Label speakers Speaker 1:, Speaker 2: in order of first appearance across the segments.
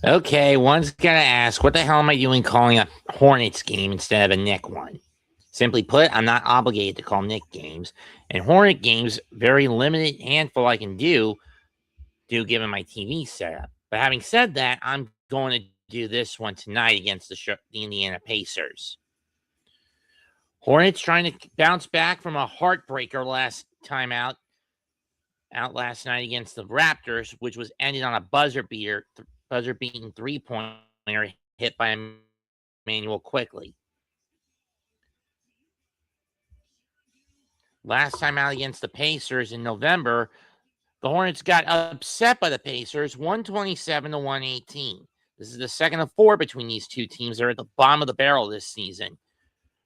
Speaker 1: Okay, one's got to ask, what the hell am I doing calling a Hornets game instead of a Knick one? Simply put, I'm not obligated to call Knick games. And Hornet games, very limited handful I can do given my TV setup. But having said that, I'm going to do this one tonight against the Indiana Pacers. Hornets trying to bounce back from a heartbreaker last time out last night against the Raptors, which was ended on a buzzer beating 3-pointer hit by Emmanuel Quickly. Last time out against the Pacers in November, the Hornets got upset by the Pacers 127-118. This is the second of four between these two teams. They're at the bottom of the barrel this season.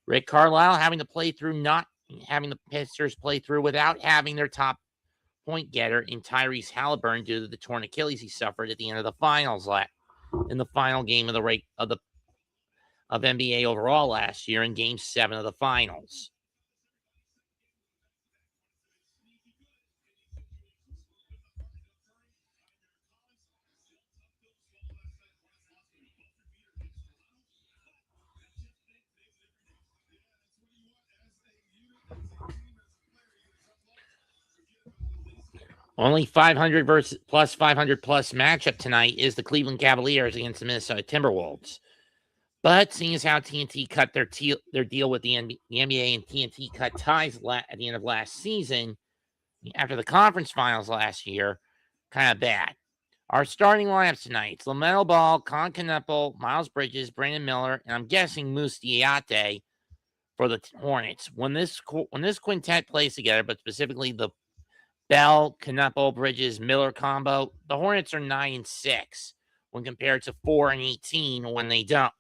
Speaker 1: Rick Carlisle having to play through, not having the Pacers play through without having their top point getter in Tyrese Halliburton due to the torn Achilles he suffered at the end of the finals in the final game of NBA overall last year in Game 7 of the finals. Only 500 plus 500 plus matchup tonight is the Cleveland Cavaliers against the Minnesota Timberwolves. But seeing as how TNT cut their deal with the NBA and TNT cut ties at the end of last season, after the conference finals last year, kind of bad. Our starting lineups tonight: it's LaMelo Ball, Con Knuppel, Miles Bridges, Brandon Miller, and I'm guessing Moose Diate for the Hornets. When this quintet plays together, but specifically the Bell, Knuppel, Bridges, Miller combo, the Hornets are 9-6 when compared to 4-18 when they don't.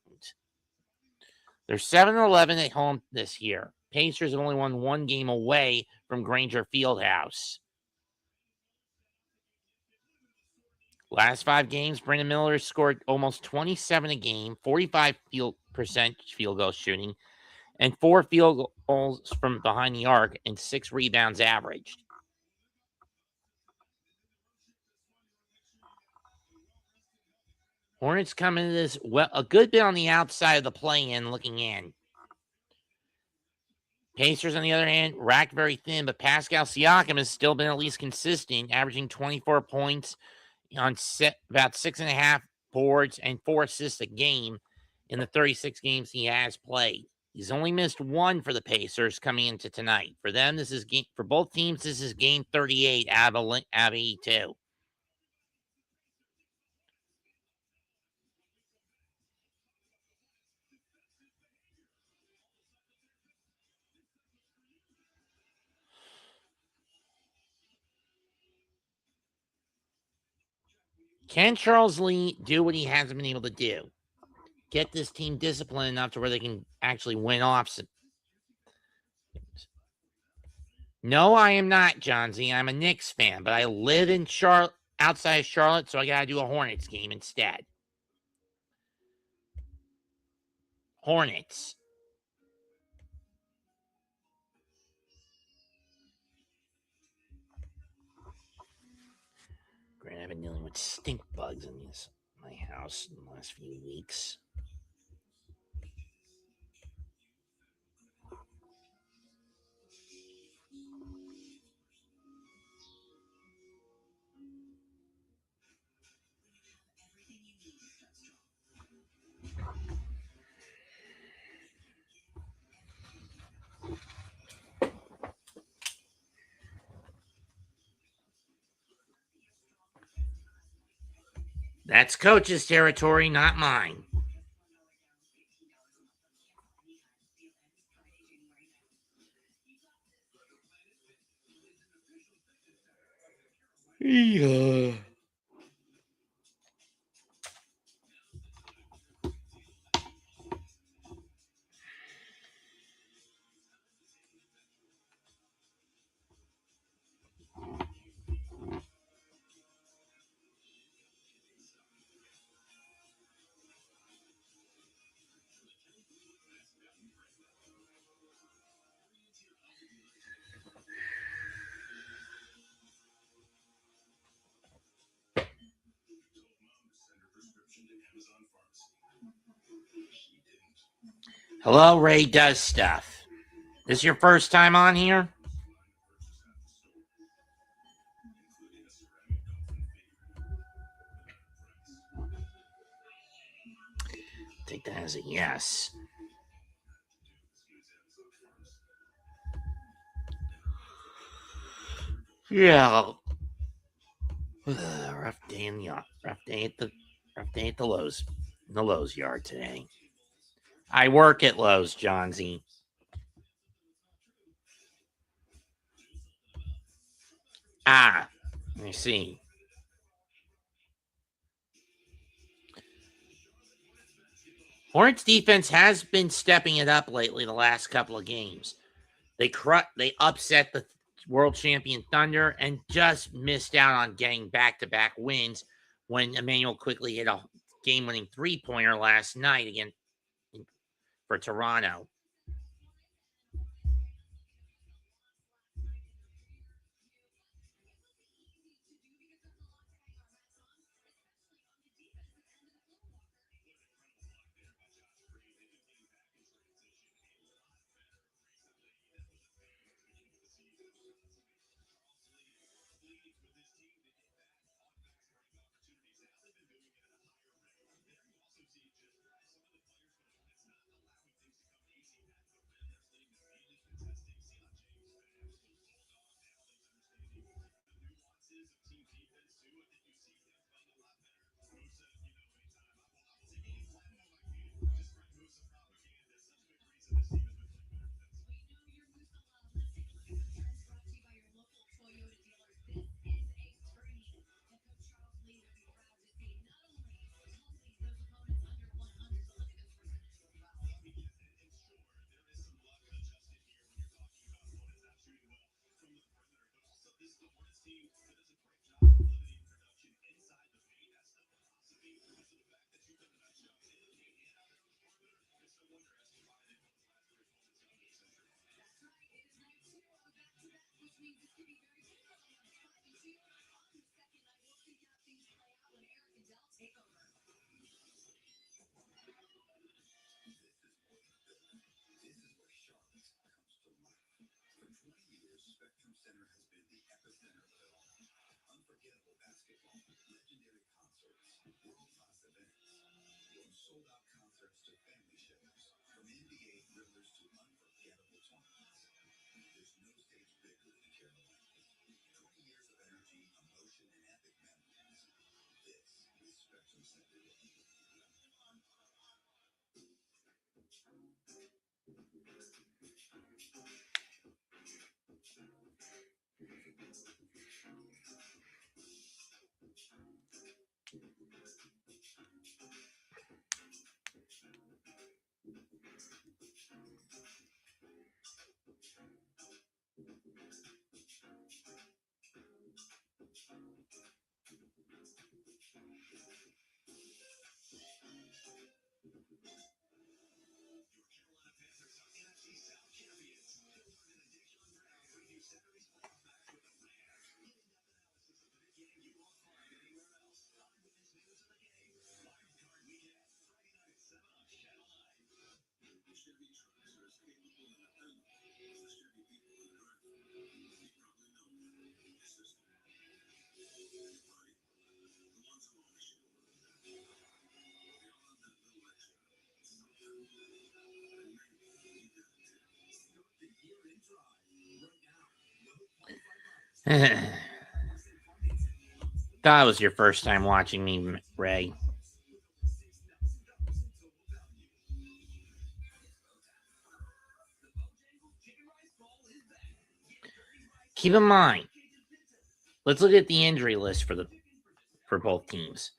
Speaker 1: They're 7-11 at home this year. Pacers have only won one game away from Granger Fieldhouse. Last 5 games, Brandon Miller has scored almost 27 a game, 45% field goal shooting, and 4 field goals from behind the arc, and 6 rebounds averaged. Hornets come into this a good bit on the outside of the play-in looking in. Pacers, on the other hand, racked very thin, but Pascal Siakam has still been at least consistent, averaging 24 points on about 6.5 boards and 4 assists a game in the 36 games he has played. He's only missed 1 for the Pacers coming into tonight. For them, for both teams, this is game 38 out of E2. Can Charles Lee do what he hasn't been able to do? Get this team disciplined enough to where they can actually win off. No, I am not, John Z. I'm a Knicks fan, but I live in outside of Charlotte, so I got to do a Hornets game instead. Hornets. Granted, I've been dealing with stink bugs in my house in the last few weeks. That's coach's territory, not mine. Yeah. Hello, Ray Does Stuff. This your first time on here? Take that as a yes. Yeah. Rough day in the rough day at the Lowe's yard today. I work at Lowe's, Johnsy. I see. Hornets defense has been stepping it up lately the last couple of games. They upset the world champion Thunder and just missed out on getting back-to-back wins when Emmanuel quickly hit a game-winning three-pointer last night again for Toronto. That was your first time watching me, Ray. Keep in mind, let's look at the injury list for both teams.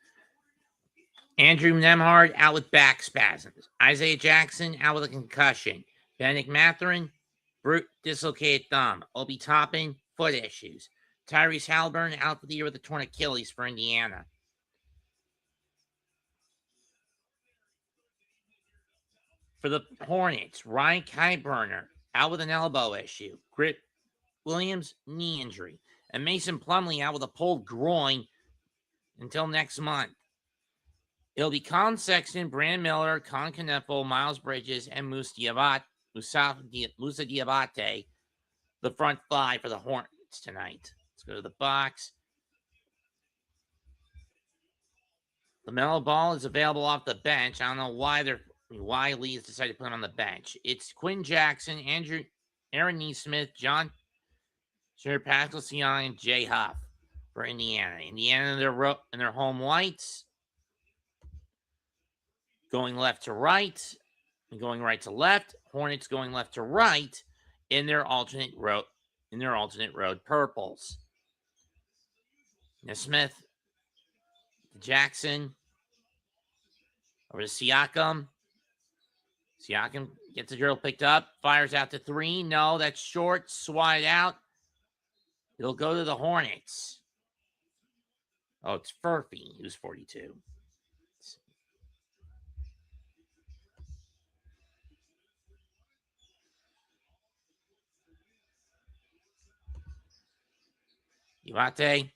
Speaker 1: Andrew Nemhard out with back spasms. Isaiah Jackson out with a concussion. Bennett Mathurin, dislocated thumb. Obi Toppin, foot issues. Tyrese Halliburton out for the year with a torn Achilles for Indiana. For the Hornets, Ryan Keiburner out with an elbow issue. Grip Williams, knee injury. And Mason Plumlee out with a pulled groin until next month. It'll be Colin Sexton, Brandon Miller, Con Kneppel, Miles Bridges, and Musa Diabate, the front five for the Hornets tonight. Let's go to the box. LaMelo Ball is available off the bench. I don't know why Lee's decided to put him on the bench. It's Quinn Jackson, Aaron Neesmith, John Sir Pascal Siakam, and Jay Huff for Indiana. Indiana in their home whites, going left to right and going right to left. Hornets going left to right in their alternate road purples. Nesmith, Jackson, over to Siakam. Siakam gets the drill picked up, fires out to three. No, that's short, swatted out. It'll go to the Hornets. Oh, it's Furphy, who's 42. Diabate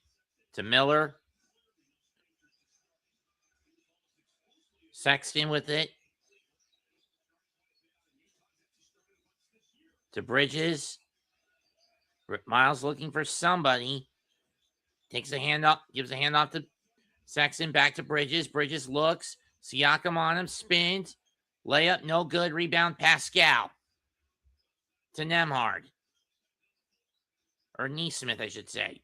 Speaker 1: to Miller. Sexton with it. To Bridges. Miles looking for somebody. Takes a hand up, gives a hand off to Sexton, back to Bridges. Bridges looks. Siakam on him, spins. Layup, no good. Rebound, Pascal. To Nembhard. Or Neesmith, I should say.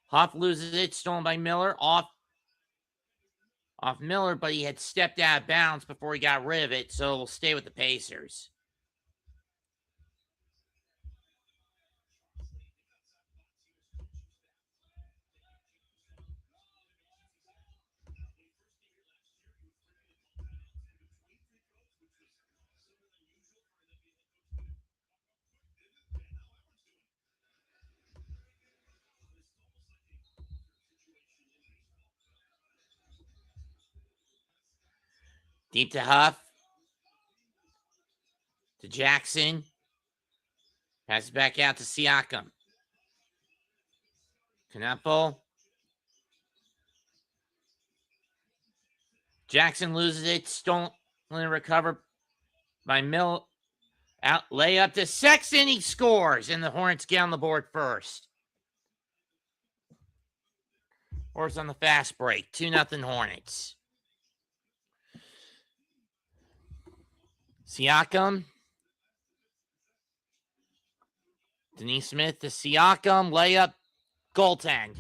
Speaker 1: Huff loses it, stolen by Miller. Off Miller, but he had stepped out of bounds before he got rid of it, so we'll stay with the Pacers. Deep to Huff. To Jackson. Passes back out to Siakam. Kneppel. Jackson loses it. Stolen and recovered by Mill. Out layup to Sexton. He scores, and the Hornets get on the board first. Hornets on the fast break. 2-0 Hornets. Siakam. Denise Smith to Siakam. Layup. Goaltend.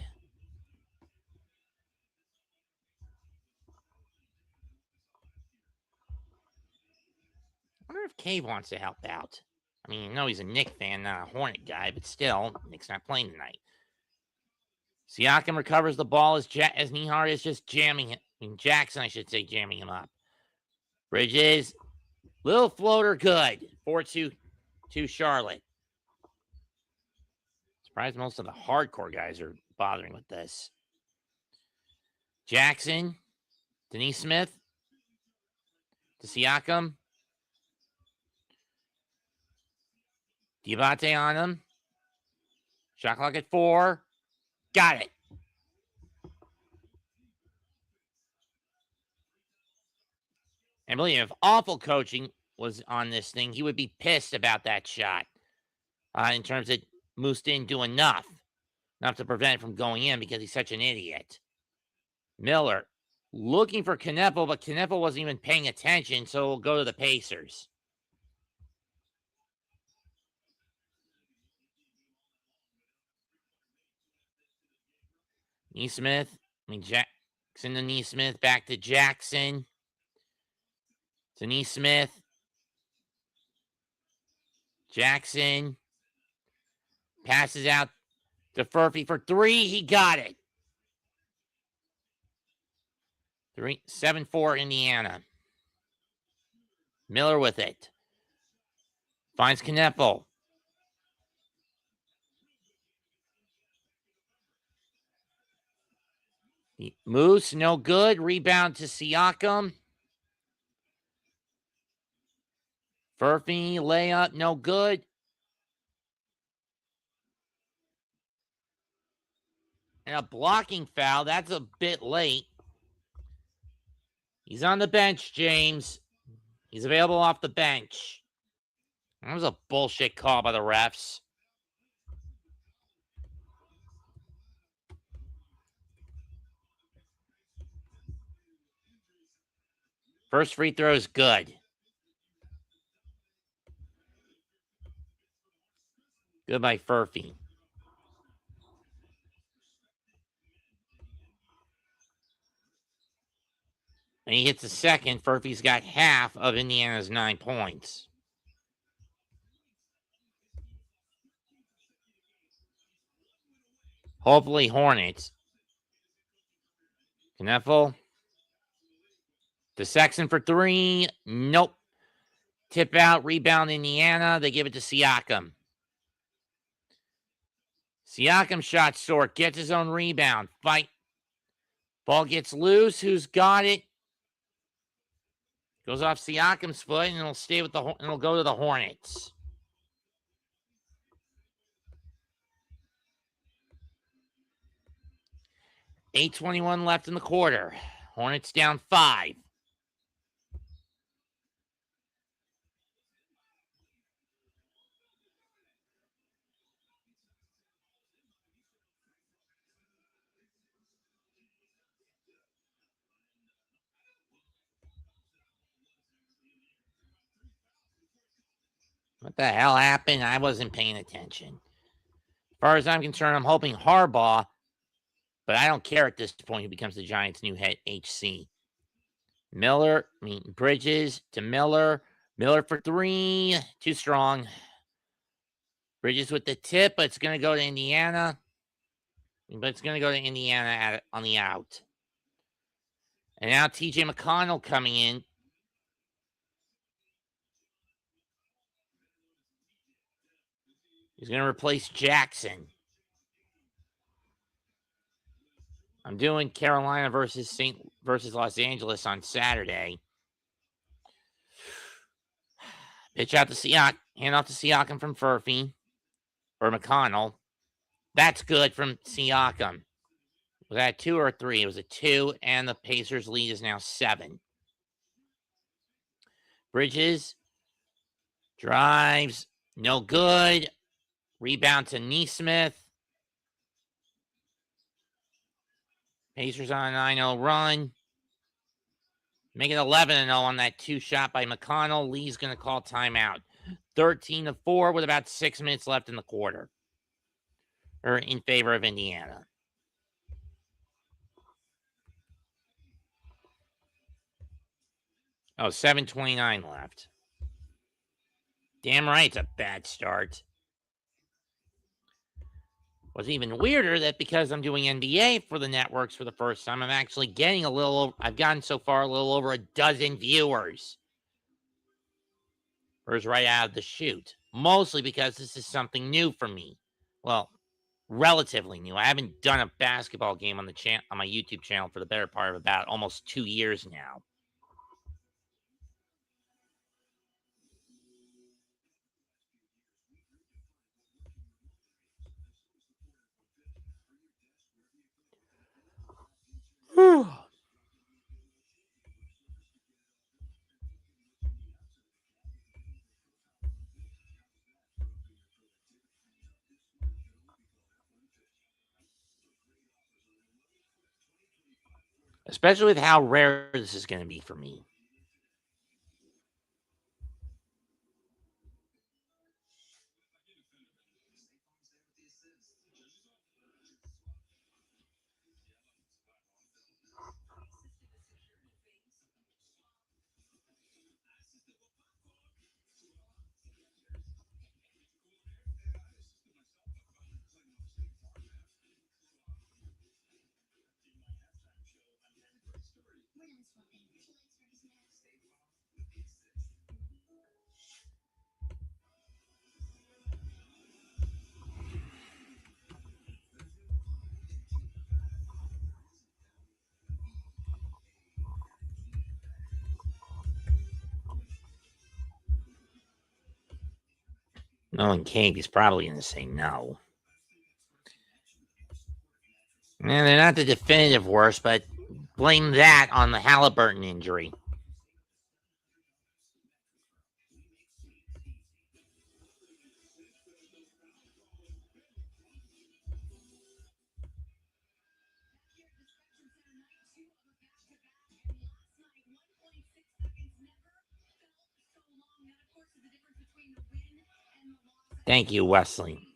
Speaker 1: I wonder if Cave wants to help out. I mean, I know he's a Knick fan, not a Hornet guy, but still, Knick's not playing tonight. Siakam recovers the ball as Nembhard is just jamming it. I mean, Jackson, I should say, jamming him up. Bridges. Little floater, good. 4-2 Charlotte. Surprised most of the hardcore guys are bothering with this. Jackson. Denise Smith. To Siakam. Diabate on him. Shot clock at 4. Got it. And believe me, if awful coaching was on this thing, he would be pissed about that shot. In terms of Moose didn't do enough to prevent it from going in because he's such an idiot. Miller looking for Kneppel, but Kneppel wasn't even paying attention, so we'll go to the Pacers. Jackson to Neesmith, back to Jackson. To Neesmith. Jackson. Passes out to Furphy for 3. He got it. 7-4 Indiana. Miller with it. Finds Kneppel. Moose, no good. Rebound to Siakam. Furphy, layup, no good. And a blocking foul. That's a bit late. He's on the bench, James. He's available off the bench. That was a bullshit call by the refs. First free throw is good. Good by Furphy. And he hits a second. Furphy's got half of Indiana's 9 points. Hopefully Hornets. Kneffel. To Sexton for 3. Nope. Tip out, rebound Indiana. They give it to Siakam. Siakam shot short. Gets his own rebound. Fight. Ball gets loose. Who's got it? Goes off Siakam's foot, and it'll stay with and it'll go to the Hornets. $8:21 left in the quarter. Hornets down 5. What the hell happened? I wasn't paying attention. As far as I'm concerned, I'm hoping Harbaugh, but I don't care at this point who becomes the Giants' new head HC. Bridges to Miller. Miller for 3. Too strong. Bridges with the tip, but it's going to go to Indiana. But it's going to go to Indiana on the out. And now TJ McConnell coming in. He's going to replace Jackson. I'm doing Carolina versus Los Angeles on Saturday. Pitch out to Siakam. Hand off to Siakam from Furphy. Or McConnell. That's good from Siakam. Was that 2 or 3? It was a 2, and the Pacers' lead is now 7. Bridges. Drives. No good. Rebound to Nesmith. Pacers on a 9-0 run. Make it 11-0 on that 2 shot by McConnell. Lee's going to call timeout. 13-4 with about 6 minutes left in the quarter. Or in favor of Indiana. Oh, 7:29 left. Damn right, it's a bad start. What's even weirder that because I'm doing NBA for the networks for the first time, I'm actually getting I've gotten so far a little over a dozen viewers. Whereas right out of the chute. Mostly because this is something new for me. Well, relatively new. I haven't done a basketball game on my YouTube channel for the better part of about almost 2 years now. Whew. Especially with how rare this is going to be for me. Knowing Cave, he's probably going to say no. And they're not the definitive worst, but blame that on the Halliburton injury. Thank you, Wesley.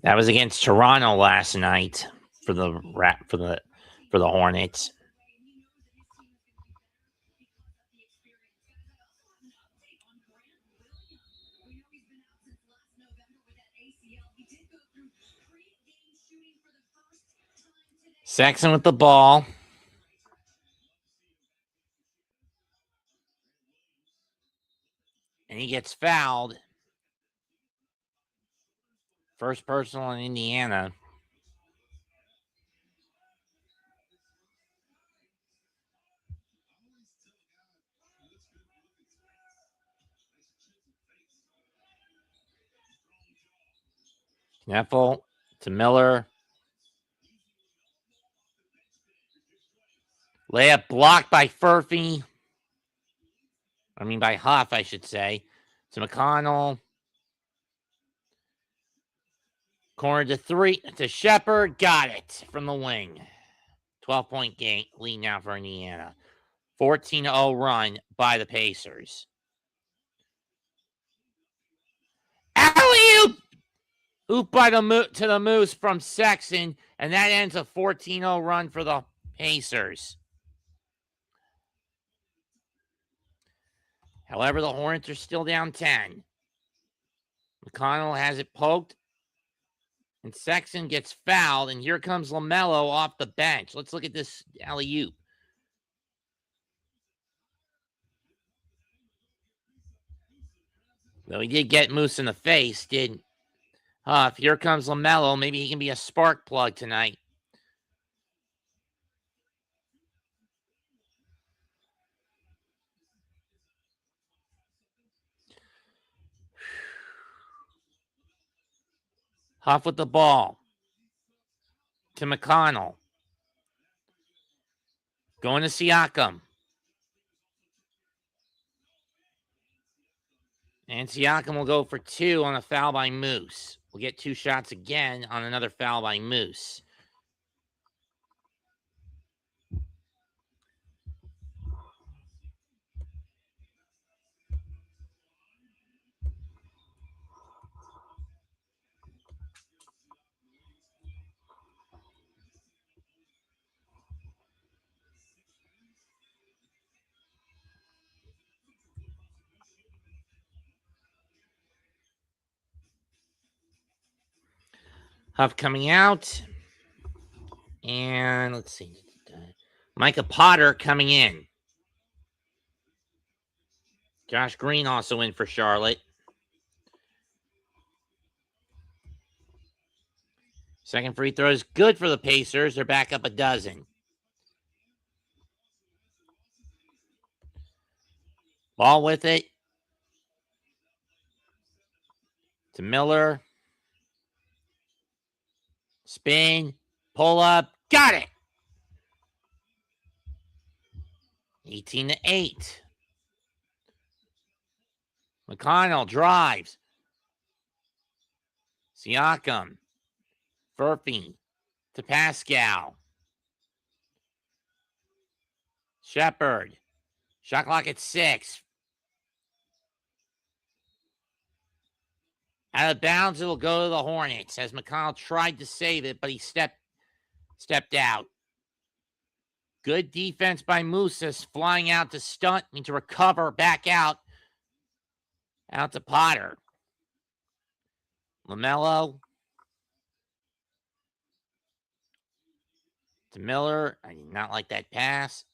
Speaker 1: That was against Toronto last night for the Hornets. Sexton with the ball. And he gets fouled. First personal in Indiana. Kneffel to Miller. Layup blocked by Furphy. By Huff, I should say. To McConnell. Corner to three. To Shepard. Got it from the wing. 12-point game lead now for Indiana. 14-0 run by the Pacers. Alley-oop! Oop by to the Moose from Sexton. And that ends a 14-0 run for the Pacers. However, the Hornets are still down 10. McConnell has it poked. And Sexton gets fouled. And here comes LaMelo off the bench. Let's look at this alley-oop. Though he did get Moose in the face, didn't Huff. Here comes LaMelo. Maybe he can be a spark plug tonight. Huff with the ball. To McConnell. Going to Siakam. And Siakam will go for two on a foul by Moose. We'll get two shots again on another foul by Moose. Huff coming out. And let's see. Micah Potter coming in. Josh Green also in for Charlotte. Second free throw is good for the Pacers. They're back up a dozen. Ball with it. To Miller. Spin. Pull up. Got it. 18-8. McConnell drives. Siakam. Furphy. To Pascal. Shepard. Shot clock at 6. Out of bounds, it'll go to the Hornets as McConnell tried to save it, but he stepped out. Good defense by Mooses, flying out to stunt, to recover, back out to Potter. LaMelo. To Miller. I did not like that pass.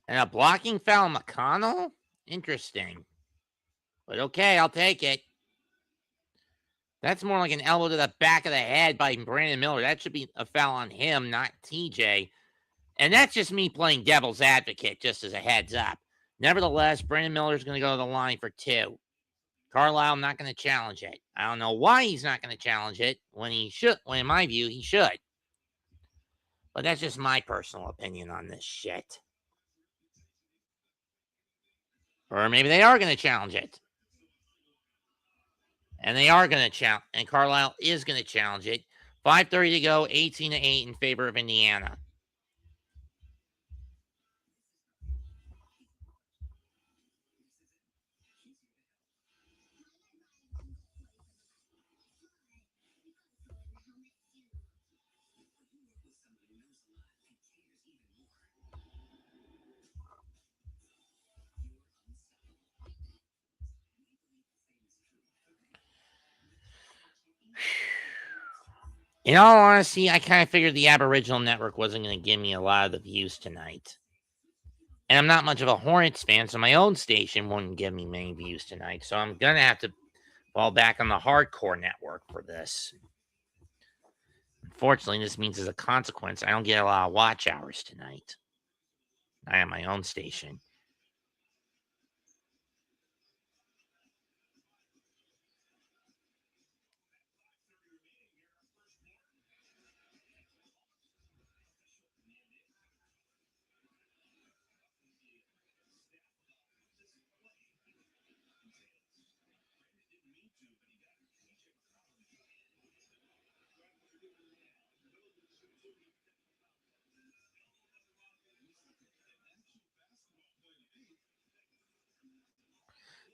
Speaker 1: And a blocking foul on McConnell? Interesting. But okay, I'll take it. That's more like an elbow to the back of the head by Brandon Miller. That should be a foul on him, not TJ. And that's just me playing devil's advocate, just as a heads up. Nevertheless, Brandon Miller is going to go to the line for 2. Carlisle not going to challenge it. I don't know why he's not going to challenge it when he should. When in my view, he should. But that's just my personal opinion on this shit. Or maybe they are going to challenge it. And they are going to challenge. And Carlisle is going to challenge it. 5:30 to go, 18-8 in favor of Indiana. In all honesty, I kind of figured the Aboriginal Network wasn't going to give me a lot of the views tonight. And I'm not much of a Hornets fan, so my own station wouldn't give me many views tonight. So I'm going to have to fall back on the Hardcore Network for this. Unfortunately, this means as a consequence, I don't get a lot of watch hours tonight. I have my own station.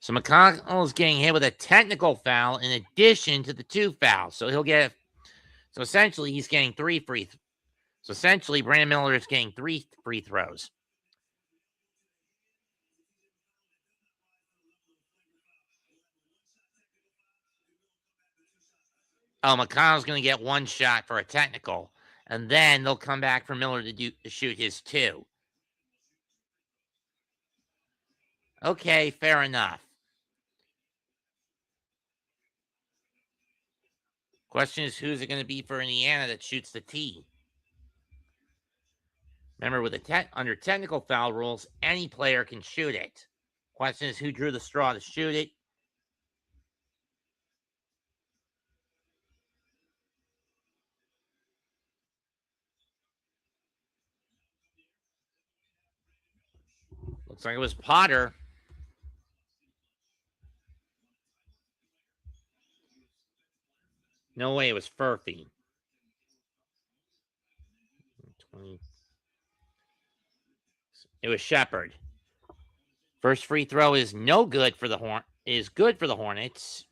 Speaker 1: So McConnell is getting hit with a technical foul in addition to the 2 fouls. So he'll get. So essentially, he's getting 3 free. So essentially, Brandon Miller is getting 3 free throws. Oh, McConnell's going to get 1 shot for a technical, and then they'll come back for Miller to shoot his 2. Okay, fair enough. Question is, who's it going to be for Indiana that shoots the T? Remember, with under technical foul rules, any player can shoot it. Question is, who drew the straw to shoot it? Looks like it was Potter. No way, it was Furphy. 20. It was Shepard. First free throw is no good for the good for the Hornets.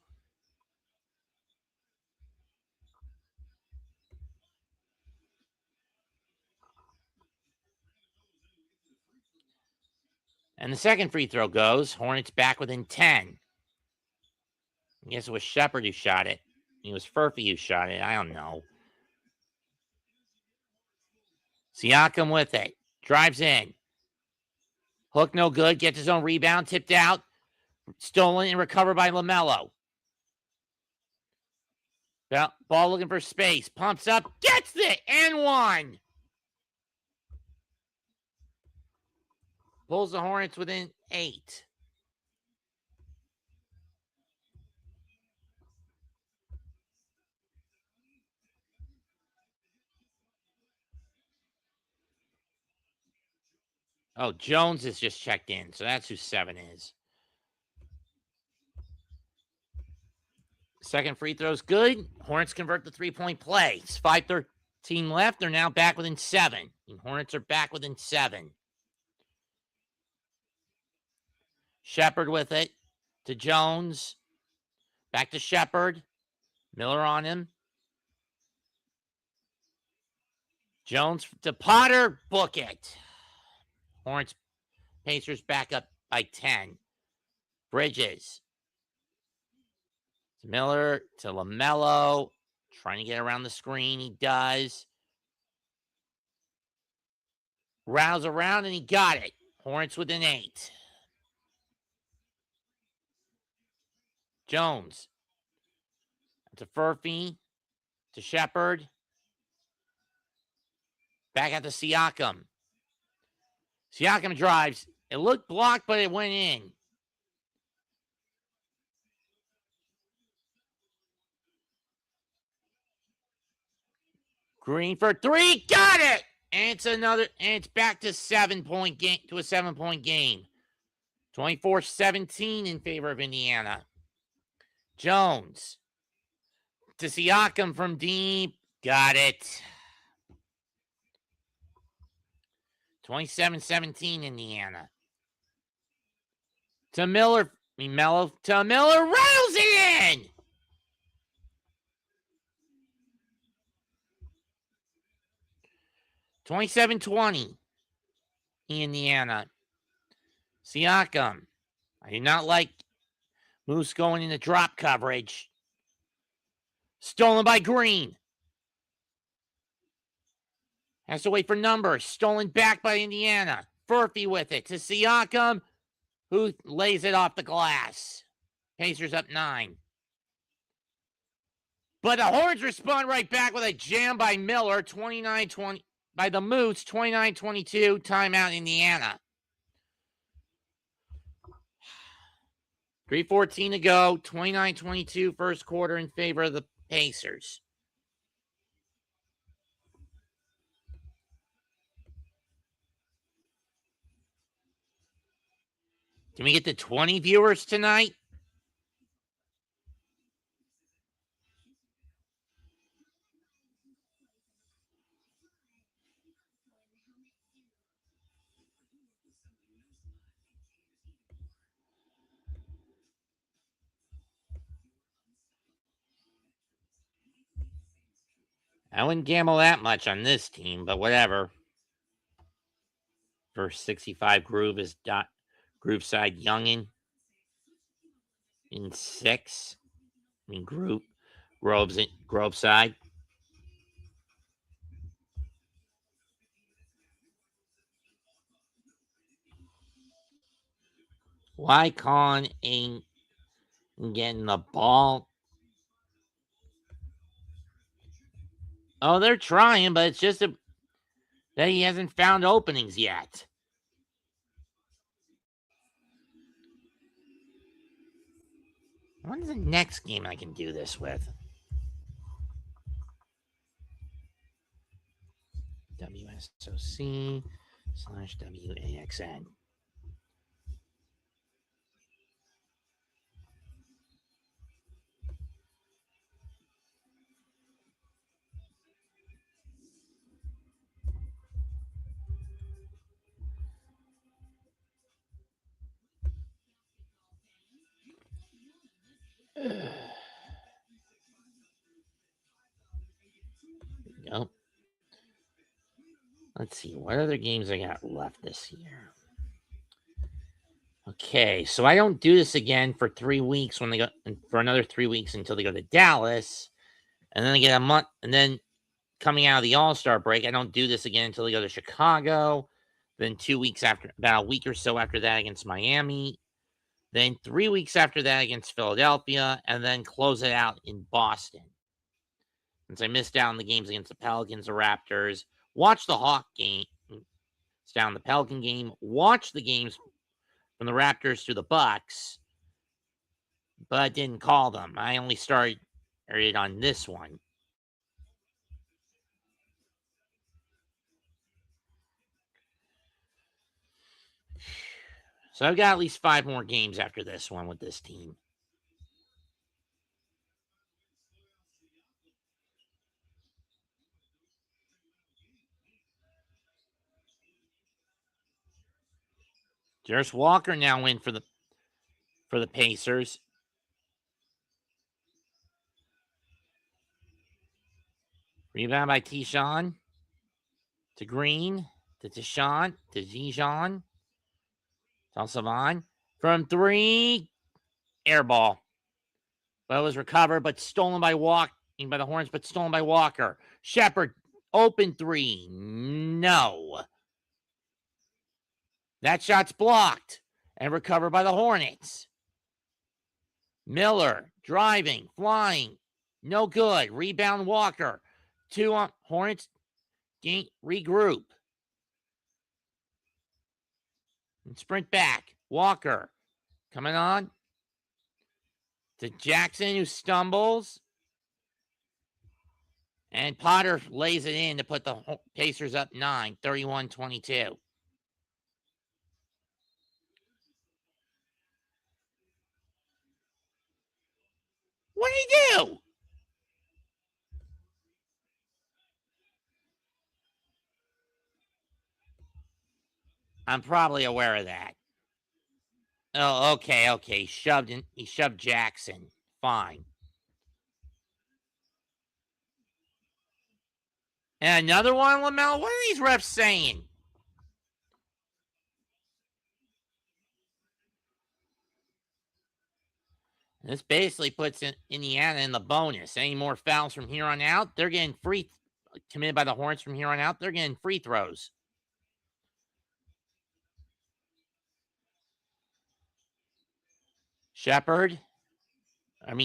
Speaker 1: And the second free throw goes. Hornets back within 10. I guess it was Shepard who shot it. It was Furphy who shot it. I don't know. Siakam with it. Drives in. Hook no good. Gets his own rebound. Tipped out. Stolen and recovered by LaMelo. Ball looking for space. Pumps up. Gets it. And 1. Pulls the Hornets within 8. Oh, Jones is just checked in. So that's who 7 is. Second free throw's good. Hornets convert the 3-point play. It's 5:13 left. They're now back within 7. And Hornets are back within 7. Shepard with it to Jones. Back to Shepard. Miller on him. Jones to Potter. Book it. Hornets, Pacers back up by 10. Bridges. To Miller to LaMelo. Trying to get around the screen. He does. Rouse around and he got it. Hornets within 8. Jones. To Furphy. To Shepard. Back at the Siakam. Siakam drives. It looked blocked, but it went in. Green for three. Got it. And it's back to 7-point game, to a 7-point game. 24-17 in favor of Indiana. Jones to Siakam from deep. Got it. 27-17 Indiana. To Miller. To Miller. Rattles it in. (27-20) Indiana. Siakam. I do not like Moose going into drop coverage. Stolen by Green. Has to wait for numbers. Stolen back by Indiana. Furphy with it to Siakam, who lays it off the glass. Pacers up 9. But the Hornets respond right back with a jam by Miller. 29-20 by the Moose. 29-22. Timeout Indiana. 3:14 to go. 29-22 first quarter in favor of the Pacers. Can we get to 20 viewers tonight? I wouldn't gamble that much on this team, but whatever. First 65 Groove is Groove side Youngin in 6. I mean Grove side. Lycon ain't getting the ball. Oh, they're trying, but it's just that he hasn't found openings yet. When's the next game I can do this with? WSOC/WAXN. Go. Let's see. What other games I got left this year? Okay, so I don't do this again for 3 weeks when they go for another 3 weeks until they go to Dallas, and then they get a month, and then coming out of the All-Star break, I don't do this again until they go to Chicago. Then 2 weeks after, about a week or so after that against Miami. Then 3 weeks after that against Philadelphia, and then close it out in Boston. Since I missed out on the games against the Pelicans, the Raptors, watch the Hawk game. It's down the Pelican game. Watch the games from the Raptors to the Bucks, but I didn't call them. I only started on this one. So I've got at least 5 more games after this one with this team. Jarris Walker now in for the Pacers. Rebound by Tishan to Green to Tishan to Zijan. Salsavan from 3. Air ball. But it was recovered, but stolen by the Hornets, but stolen by Walker. Shepard, open 3. No. That shot's blocked and recovered by the Hornets. Miller, driving, flying. No good. Rebound Walker. 2 on Hornets. Regroup. Sprint back. Walker coming on to Jackson, who stumbles. And Potter lays it in to put the Pacers up 9, 31-22. What did he do? I'm probably aware of that. Oh, okay. He shoved Jackson. Fine. And another one, LaMelo. What are these refs saying? This basically puts Indiana in the bonus. Any more fouls from here on out, they're getting committed by the Hornets from here on out. They're getting free throws.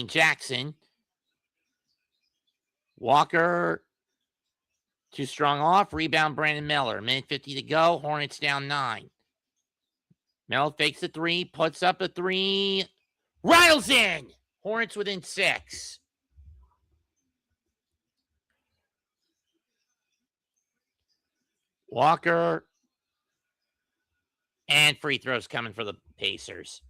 Speaker 1: Jackson. Walker, too strong off. Rebound, Brandon Miller. Minute 50 to go. Hornets down 9. Miller fakes a 3, puts up a 3. Rattles in. Hornets within 6. Walker. And free throws coming for the Pacers.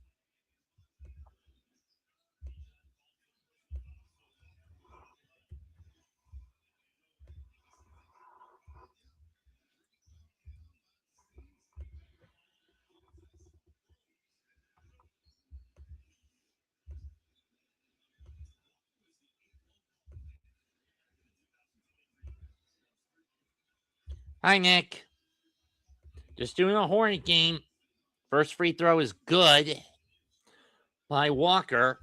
Speaker 1: Hi, Nick. Just doing a Hornet game. First free throw is good by Walker.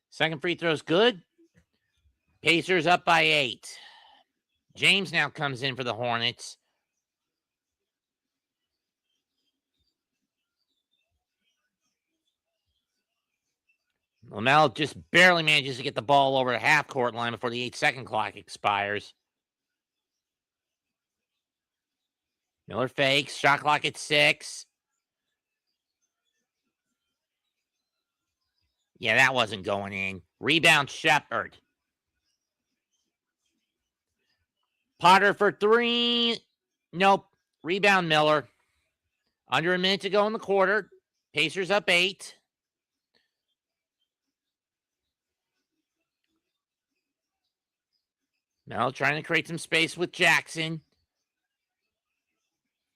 Speaker 1: Second free throw is good. Pacers up by 8. James now comes in for the Hornets. LaMelo just barely manages to get the ball over the half-court line before the 8-second clock expires. Miller fakes. Shot clock at 6. Yeah, that wasn't going in. Rebound, Shepard. Potter for 3. Nope. Rebound, Miller. Under a minute to go in the quarter. Pacers up 8. Melo trying to create some space with Jackson.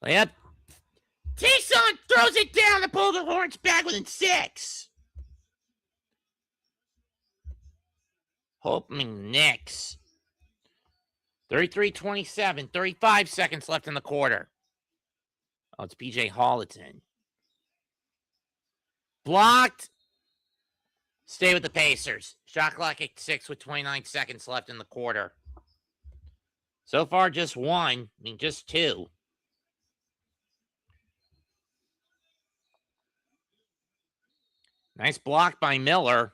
Speaker 1: Layup. Tyson throws it down to pull the Hornets back within 6. Hoping Knicks. 33-27. 35 seconds left in the quarter. Oh, it's PJ Holliton. Blocked. Stay with the Pacers. Shot clock at 6 with 29 seconds left in the quarter. So far, just 1. Just 2. Nice block by Miller.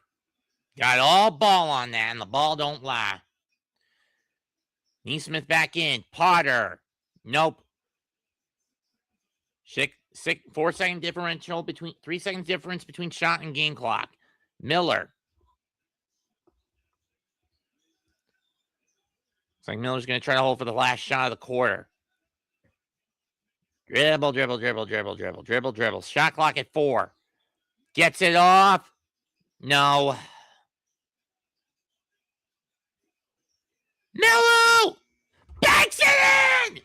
Speaker 1: Got all ball on that, and the ball don't lie. Neesmith back in. Potter. Nope. 4 second differential between 3 seconds difference between shot and game clock. Miller. Looks like Miller's going to try to hold for the last shot of the quarter. Dribble. Shot clock at 4. Gets it off. No. Melo! Banks it in!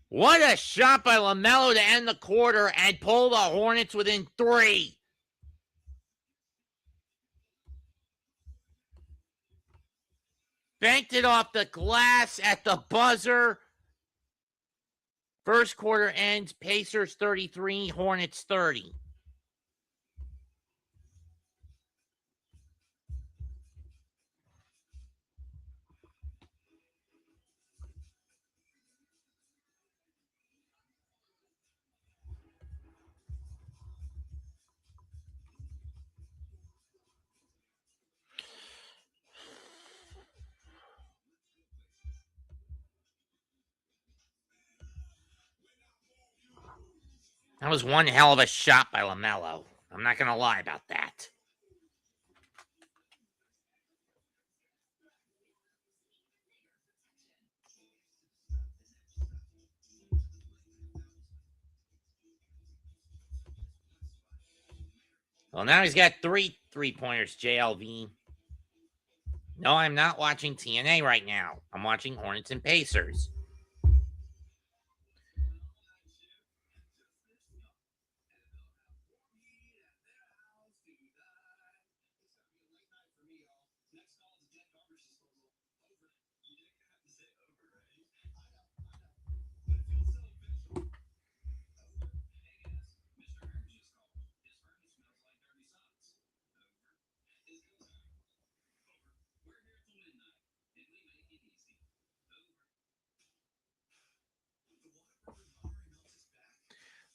Speaker 1: What a shot by LaMelo to end the quarter and pull the Hornets within 3. Banked it off the glass at the buzzer. First quarter ends, Pacers 33, Hornets 30. That was one hell of a shot by LaMelo. I'm not going to lie about that. Well, now he's got 3 3-pointers, JLV. No, I'm not watching TNA right now. I'm watching Hornets and Pacers.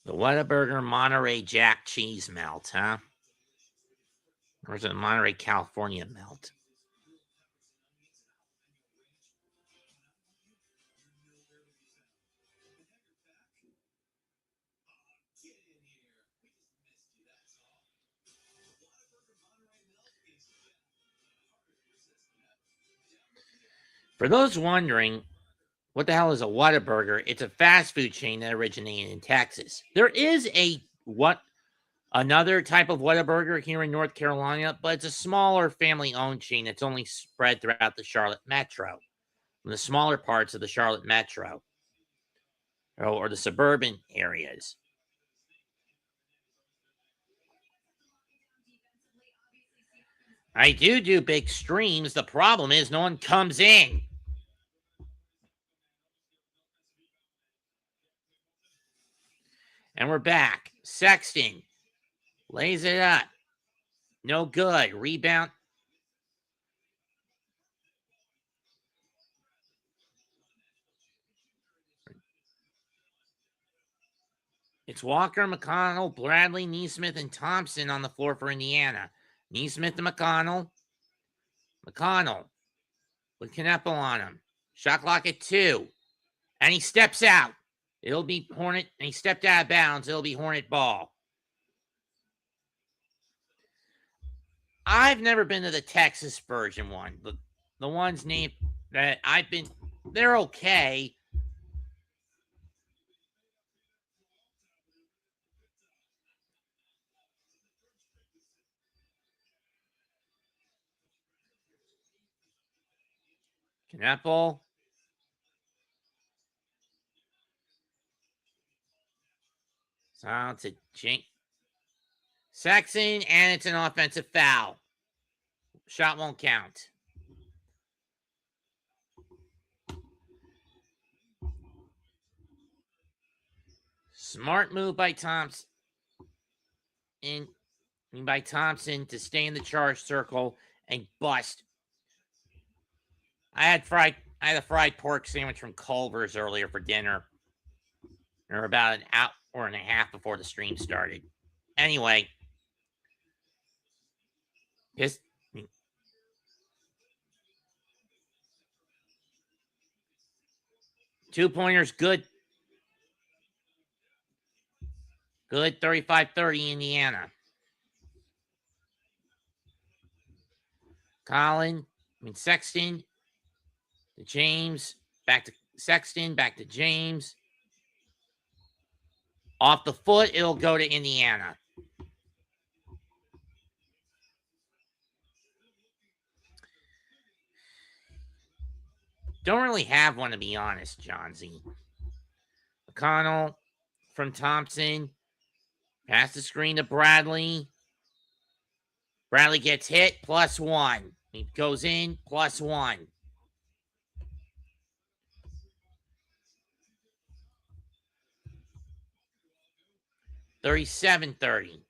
Speaker 1: The Whataburger Monterey Jack Cheese Melt, huh? Or is it Monterey, California Melt? For those wondering, what the hell is a Whataburger? It's a fast food chain that originated in Texas. There is another type of Whataburger here in North Carolina, but it's a smaller family-owned chain that's only spread throughout the Charlotte metro, the smaller parts of the Charlotte metro, or the suburban areas. I do big streams. The problem is no one comes in. And we're back. Sexton lays it up. No good. Rebound. It's Walker, McConnell, Bradley, Neesmith, and Thompson on the floor for Indiana. Neesmith and McConnell. McConnell with Kneppel on him. Shot clock at 2. And he steps out. It'll be Hornet. And he stepped out of bounds. It'll be Hornet ball. I've never been to the Texas version one. The ones named that I've been, they're okay. Kneppel. So it's a jink. Sexton, and it's an offensive foul. Shot won't count. Smart move by Thompson. By Thompson to stay in the charge circle and bust. I had a fried pork sandwich from Culver's earlier for dinner. Or about an hour and a half before the stream started. Anyway. 2-pointers, good. Good, 35-30, Indiana. Sexton to James, back to Sexton, back to James. Off the foot, it'll go to Indiana. Don't really have one, to be honest, John Z. McConnell from Thompson. Pass the screen to Bradley. Bradley gets hit, +1. He goes in, +1. $37-30.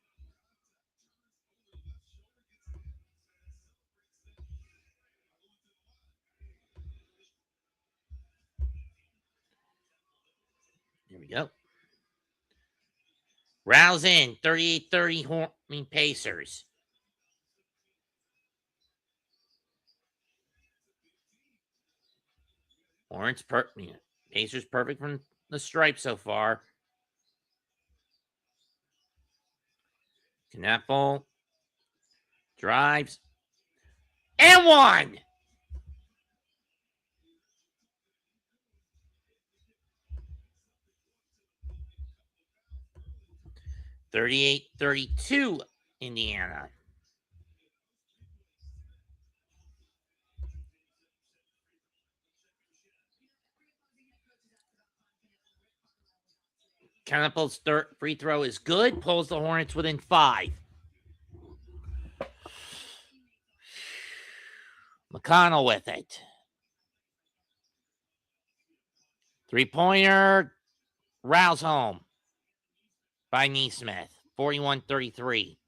Speaker 1: Here we go. Rouse in, 38-30, Pacers. Pacers perfect from the stripe so far. Kneffel drives and one. 38-32, Indiana. Kneffel's third free throw is good. Pulls the Hornets within 5. McConnell with it. Three-pointer. Rouse home by Neesmith. 41-33.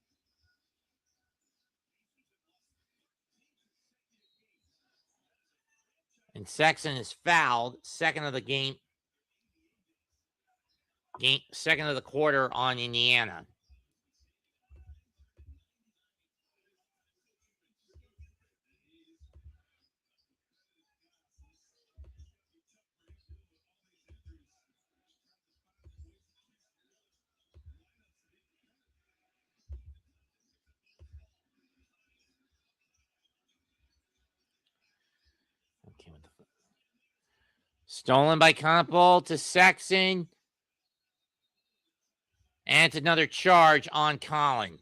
Speaker 1: And Sexton is fouled. Second of the game. Second of the quarter on Indiana. Okay, what the fuck? Stolen by Kneffel to Sexton. And it's another charge on Collin.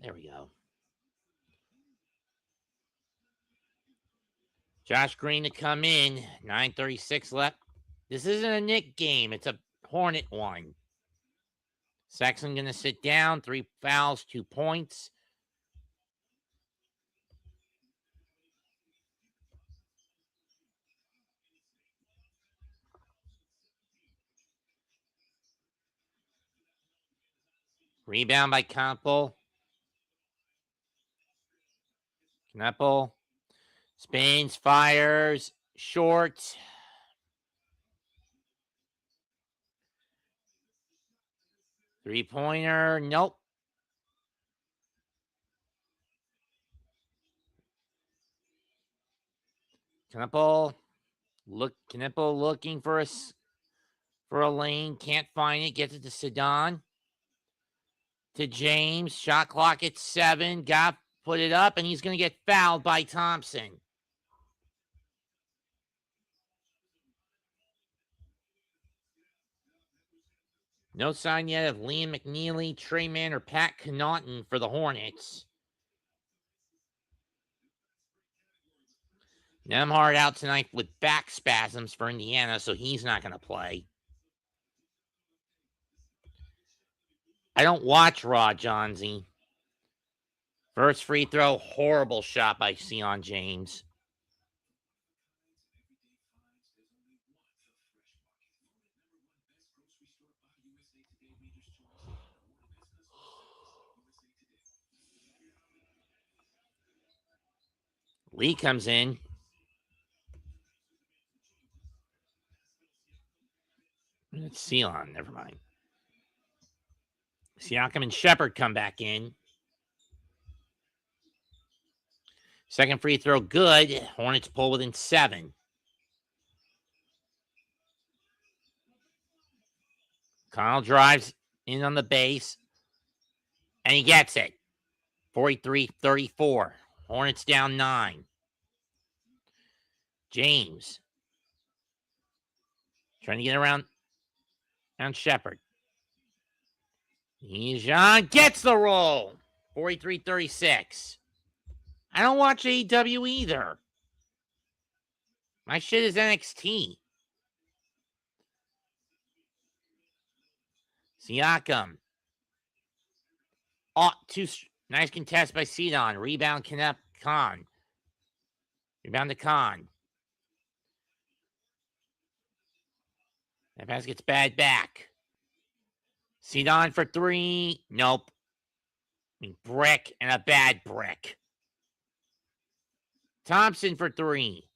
Speaker 1: There we go. Josh Green to come in. 9:36 left. This isn't a Knick game. It's a Hornet one. Sexton going to sit down. 3 fouls, 2 points. Rebound by Kneffel. Kneffel spins, fires, short. Three-pointer, nope. Kneffel looking for a lane, can't find it, gets it to Sedan. To James, shot clock at 7, put it up, and he's going to get fouled by Thompson. No sign yet of Liam McNeely, Trey Mann, or Pat Connaughton for the Hornets. Nembhard out tonight with back spasms for Indiana, so he's not going to play. I don't watch Raw, Johnsy. First free throw, horrible shot by Sion James. Lee comes in. It's Sion, never mind. Siakam and Shepard come back in. Second free throw, good. Hornets pull within 7. Connell drives in on the base, and he gets it. 43-34. Hornets down 9. James trying to get around Shepard. Ejon gets the roll. 43-36. I don't watch AEW either. My shit is NXT. Siakam. Nice contest by Cedon. Rebound Khan. Rebound to Khan. That pass gets bad back. Cedon for 3. Nope. Brick and a bad brick. Thompson for 3.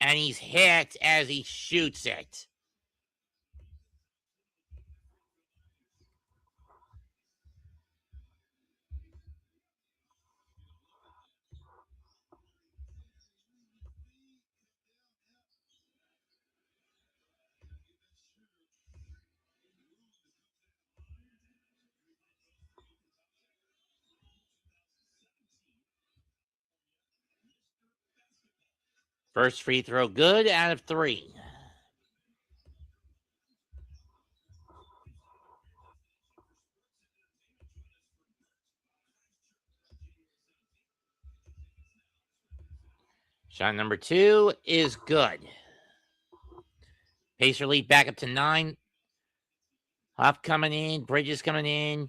Speaker 1: And he's hit as he shoots it. First free throw good out of 3. Shot number 2 is good. Pacer lead back up to 9. Huff coming in. Bridges coming in.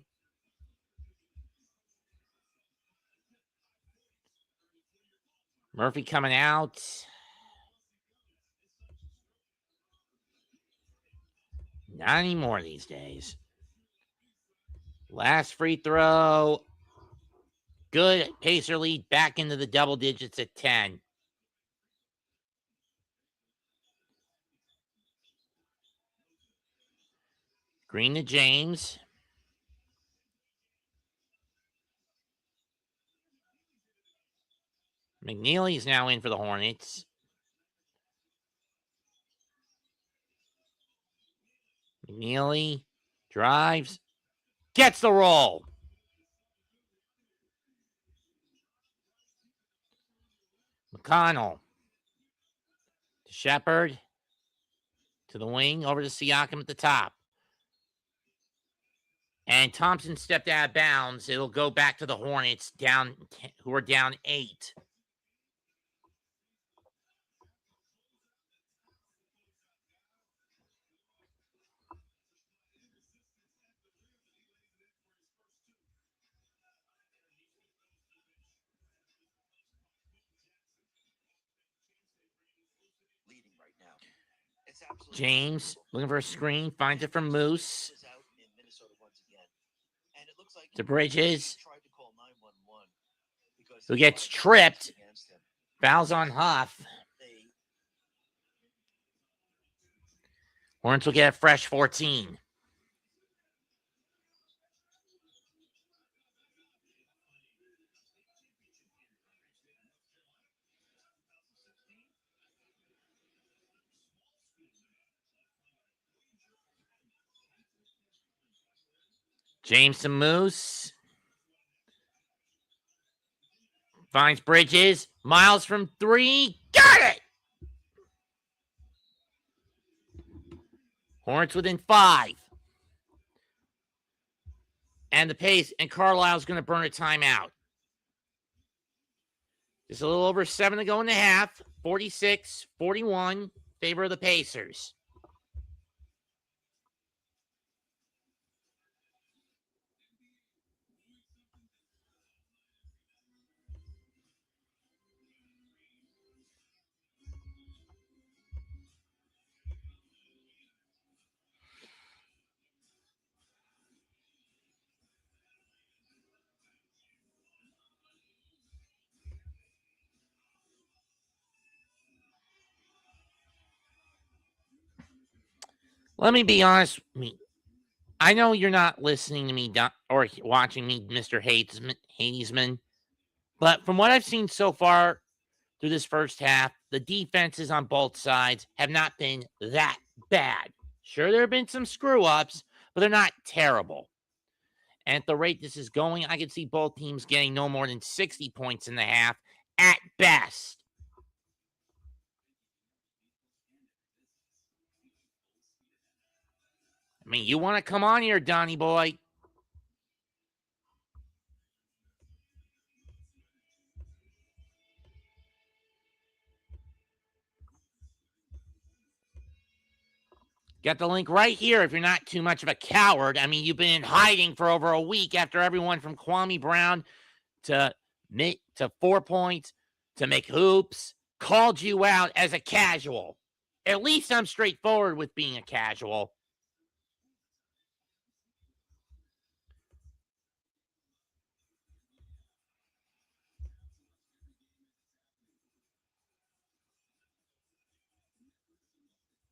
Speaker 1: Murphy coming out. Not anymore these days. Last free throw. Good. Pacer lead back into the double digits at 10. Green to James. McNeely's now in for the Hornets. McNeely drives. Gets the roll. McConnell. To Shepard. To the wing. Over to Siakam at the top. And Thompson stepped out of bounds. It'll go back to the Hornets, who are down 8. James looking for a screen, finds it from Moose. To Bridges, who gets tripped. Fouls on Huff. Hornets will get a fresh 14. James to Moose. Finds Bridges. Miles from 3. Got it! Hornets within 5. And the pace. And Carlisle's going to burn a timeout. Just a little over 7 to go in the half. 46-41. Favor of the Pacers. Let me be honest with me. I know you're not listening to me or watching me, Mr. Hadesman, but from what I've seen so far through this first half, the defenses on both sides have not been that bad. Sure, there have been some screw-ups, but they're not terrible. And at the rate this is going, I could see both teams getting no more than 60 points in the half at best. I mean, you want to come on here, Donnie boy. Got the link right here if you're not too much of a coward. I mean, you've been in hiding for over a week after everyone from Kwame Brown to 4 points to make hoops called you out as a casual. At least I'm straightforward with being a casual.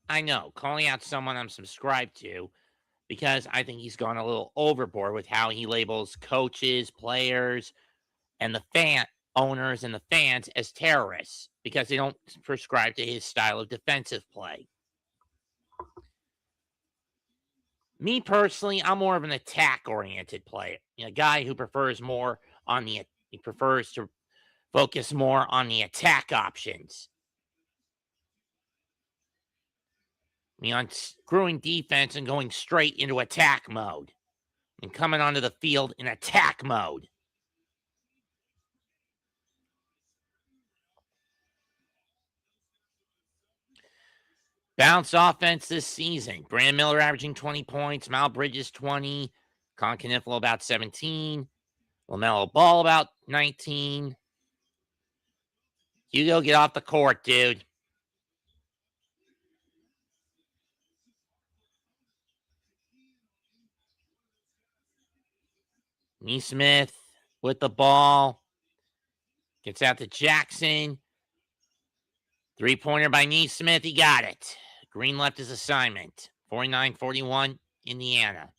Speaker 1: I know, calling out someone I'm subscribed to because I think he's gone a little overboard with how he labels coaches, players, and the owners and the fans as terrorists because they don't prescribe to his style of defensive play. Me personally, I'm more of an attack-oriented player. A guy who prefers to focus more on the attack options. screwing defense and going straight into attack mode and coming onto the field in attack mode. Bounce offense this season. Brandon Miller averaging 20 points. Mal Bridges 20. Con Knifel about 17. LaMelo Ball about 19. Hugo, get off the court, dude. Neesmith with the ball. Gets out to Jackson. Three-pointer by Neesmith. He got it. Green left his assignment. 49-41, Indiana.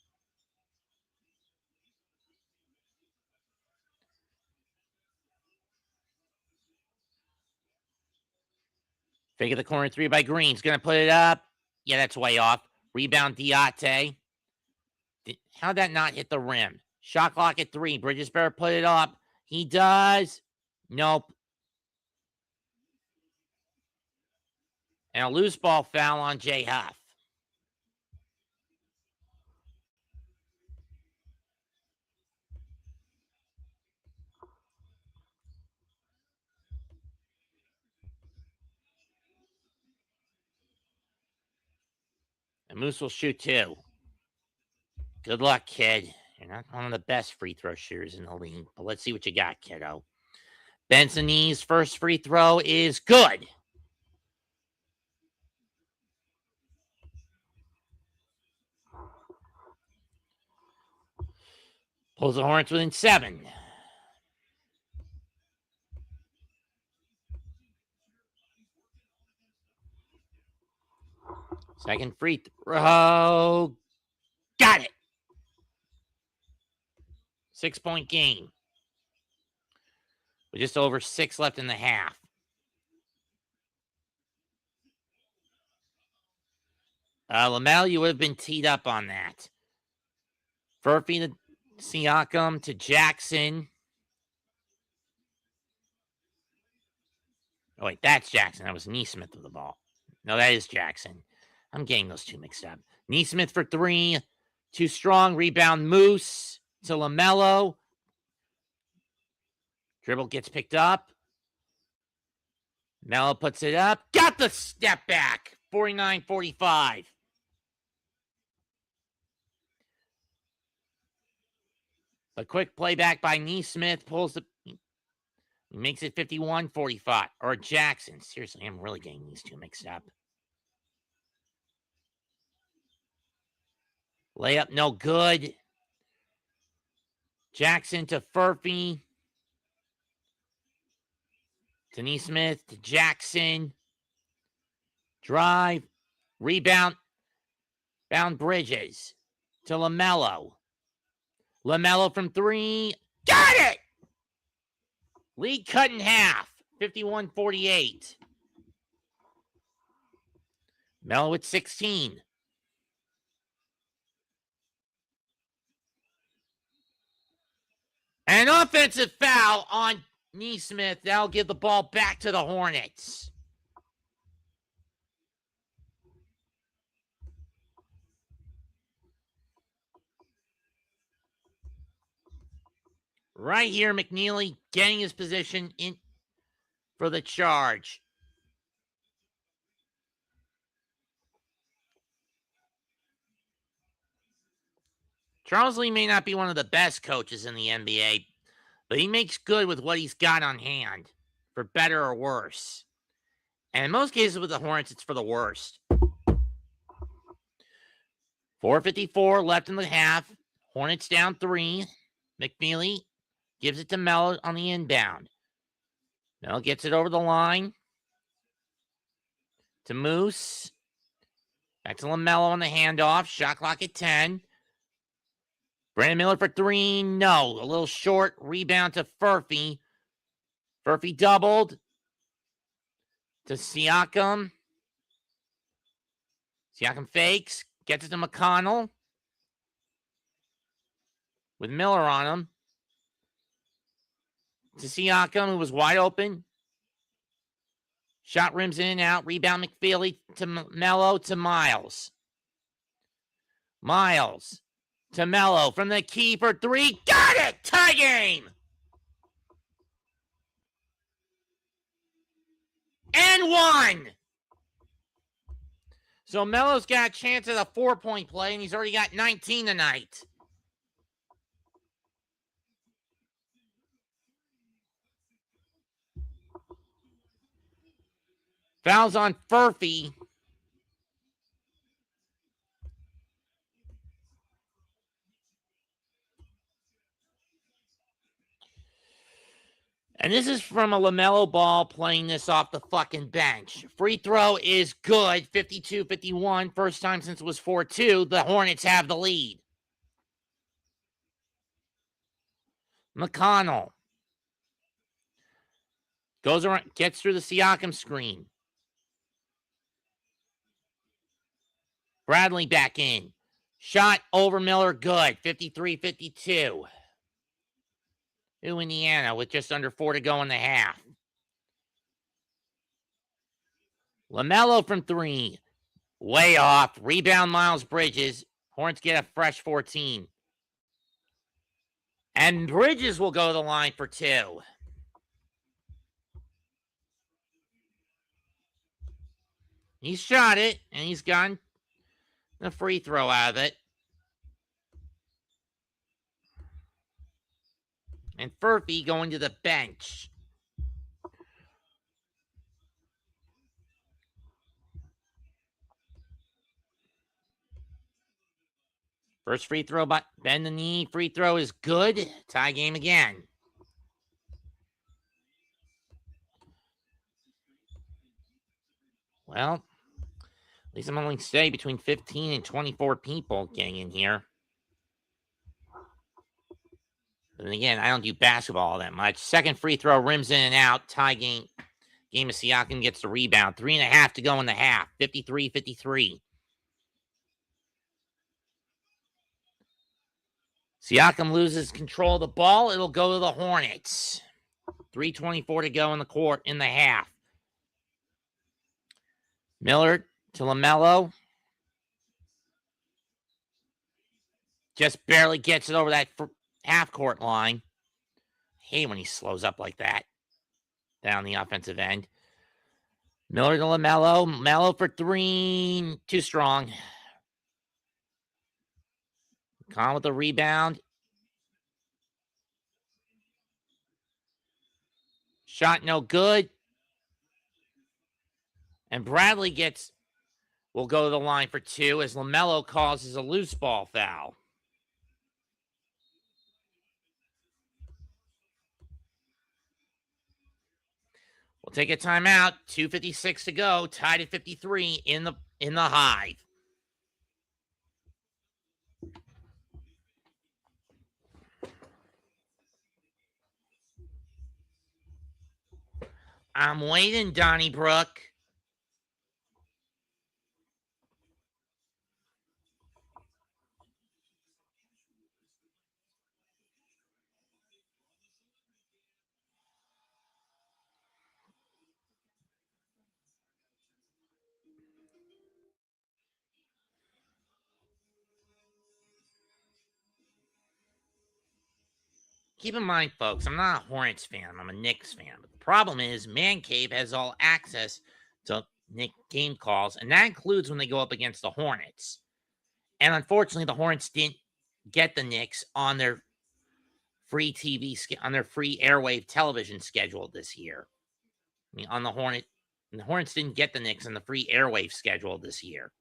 Speaker 1: Fake of the corner three by Green's going to put it up. Yeah, that's way off. Rebound, Diate. How'd that not hit the rim? Shot clock at 3. Bridges better put it up. He does. Nope. And a loose ball foul on Jay Huff. And Moose will shoot 2. Good luck, kid. You're not one of the best free throw shooters in the league, but let's see what you got, kiddo. Bensonese first free throw is good. Pulls the Hornets within 7. Second free throw. Got it. 6-point game. With just over 6 left in the half. LaMelo, you would have been teed up on that. Furphy to Siakam to Jackson. Oh, wait, that's Jackson. That was Neesmith with the ball. No, that is Jackson. I'm getting those two mixed up. Neesmith for 3. Too strong. Rebound, Moose to LaMelo. Dribble gets picked up. Melo puts it up. Got the step back. 49-45. A quick playback by Neesmith pulls the... He makes it 51-45. Or Jackson. Seriously, I'm really getting these two mixed up. Layup no good. Jackson to Furphy. To Neesmith to Jackson. Drive. Rebound. Bound Bridges. To LaMelo. LaMelo from 3. Got it! Lead cut in half. 51-48. Melo with 16. An offensive foul on Neesmith. That'll give the ball back to the Hornets. Right here, McNeely getting his position in for the charge. Charles Lee may not be one of the best coaches in the NBA, but he makes good with what he's got on hand, for better or worse. And in most cases with the Hornets, it's for the worst. 4:54 left in the half. Hornets down 3. McNeely gives it to Melo on the inbound. Melo gets it over the line. To Moose. Back to LaMelo on the handoff. Shot clock at 10. Brandon Miller for 3. No. A little short. Rebound to Furphy. Furphy doubled. To Siakam. Siakam fakes. Gets it to McConnell. With Miller on him. To Siakam, who was wide open. Shot rims in and out. Rebound McFeely to Mello to Miles. Miles to Mello from the key for three. Got it! Tie game! And one! So Melo's got a chance at a 4-point play, and he's already got 19 tonight. Fouls on Furphy. And this is from a LaMelo Ball playing this off the fucking bench. Free throw is good, 52-51. First time since it was 4-2. The Hornets have the lead. McConnell goes around, gets through the Siakam screen. Bradley back in. Shot over Miller, good, 53-52. To Indiana with just under 4 to go in the half. LaMelo from 3. Way off. Rebound Miles Bridges. Hornets get a fresh 14. And Bridges will go to the line for 2. He's shot it, and he's gotten the free throw out of it. And Furphy going to the bench. First free throw by bend the knee. Free throw is good. Tie game again. Well, at least I'm only stay between 15 and 24 people getting in here. And again, I don't do basketball all that much. Second free throw rims in and out. Tie game. Game of Siakam gets the rebound. 3.5 to go in the half. 53-53. Siakam loses control of the ball. It'll go to the Hornets. 3:24 to go in the court in the half. Miller to LaMelo. Just barely gets it over that half-court line. I hate when he slows up like that down the offensive end. Miller to LaMelo. Mello for 3. Too strong. Con with the rebound. Shot no good. And Bradley will go to the line for 2 as LaMelo causes a loose ball foul. We'll take a timeout. 2:56 to go. Tied at 53 in the Hive. I'm waiting, Donnybrook. Keep in mind, folks, I'm not a Hornets fan. I'm a Knicks fan. But the problem is Man Cave has all access to Knicks game calls, and that includes when they go up against the Hornets. And unfortunately, the Hornets didn't get the Knicks on their free TV, on their free airwave television schedule this year. I mean, the Hornets didn't get the Knicks on the free airwave schedule this year.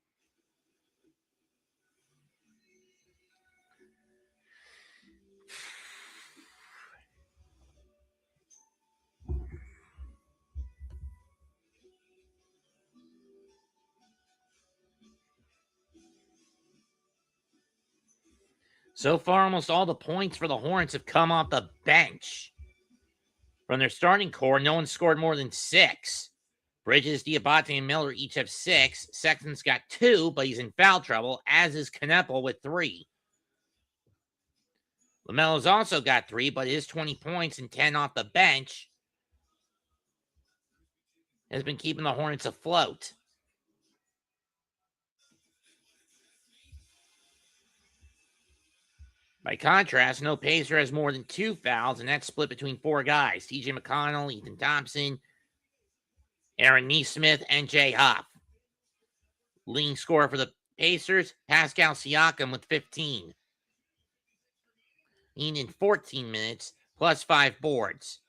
Speaker 1: So far, almost all the points for the Hornets have come off the bench. From their starting core, no one scored more than 6. Bridges, Diabate, and Miller each have 6. Sexton's got 2, but he's in foul trouble, as is Kneppel with 3. LaMelo's also got 3, but his 20 points and 10 off the bench has been keeping the Hornets afloat. By contrast, no Pacer has more than 2 fouls, and that's split between 4 guys: TJ McConnell, Ethan Thompson, Aaron Nesmith, and Jay Huff. Leading scorer for the Pacers, Pascal Siakam with 15. In 14 minutes, plus 5 boards.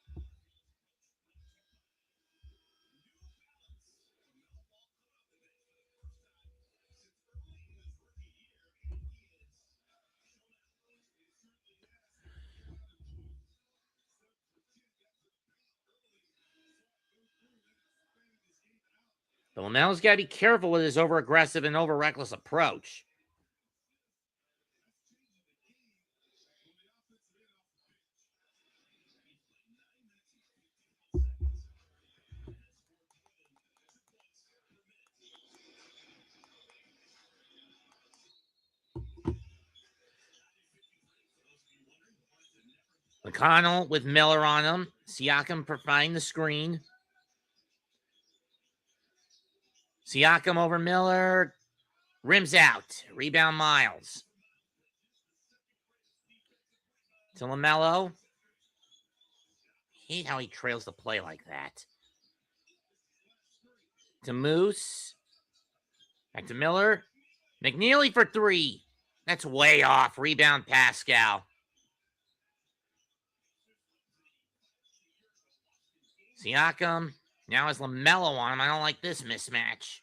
Speaker 1: But LaMelo's got to be careful with his over-aggressive and over-reckless approach. McConnell with Miller on him. Siakam providing the screen. Siakam over Miller. Rims out. Rebound Miles. To LaMelo. Hate how he trails the play like that. To Moose. Back to Miller. McNeely for 3. That's way off. Rebound Pascal. Siakam. Now has LaMelo on him. I don't like this mismatch.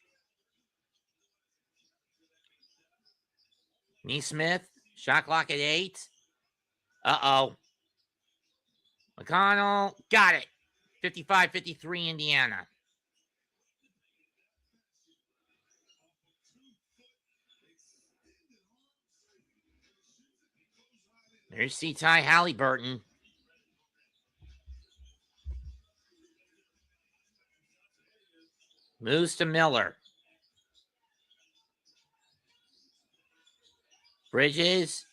Speaker 1: Nesmith. Shot clock at 8. Uh-oh. McConnell. Got it. 55-53 Indiana. There's C-Ty Halliburton. Moves to Miller. Bridges.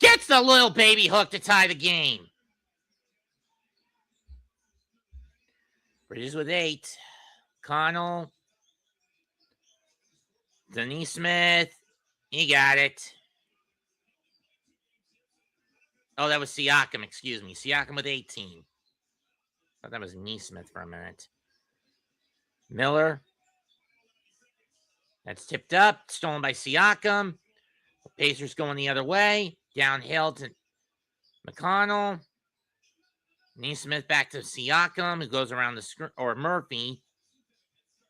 Speaker 1: Gets the little baby hook to tie the game. Bridges with 8. Connell. Denise Smith. He got it. Oh, that was Siakam, excuse me. Siakam with 18. Thought that was Nesmith for a minute. Miller. That's tipped up. Stolen by Siakam. Pacers going the other way. Downhill to McConnell. Nesmith back to Siakam, who goes around the screen. Or Murphy.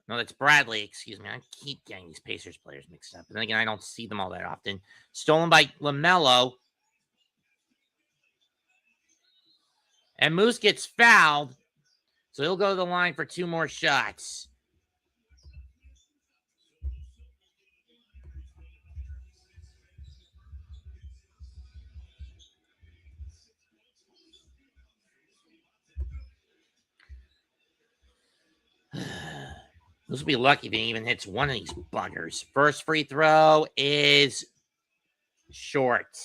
Speaker 1: No, that's Bradley, excuse me. I keep getting these Pacers players mixed up. And then again, I don't see them all that often. Stolen by LaMelo. And Moose gets fouled. So he'll go to the line for 2 more shots. This will be lucky if he even hits one of these buggers. First free throw is short.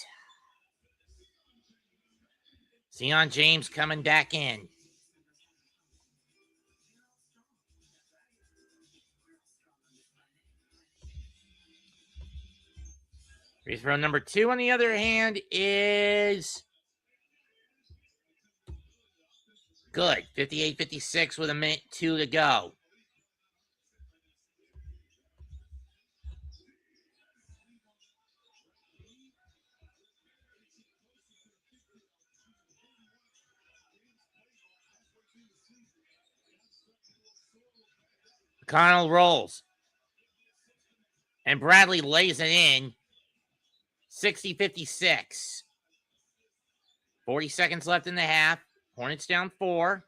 Speaker 1: Zion James coming back in. Free throw number 2, on the other hand, is good. 58-56 with a minute 2 to go. McConnell rolls. And Bradley lays it in. 60-56. 40 seconds left in the half. Hornets down 4.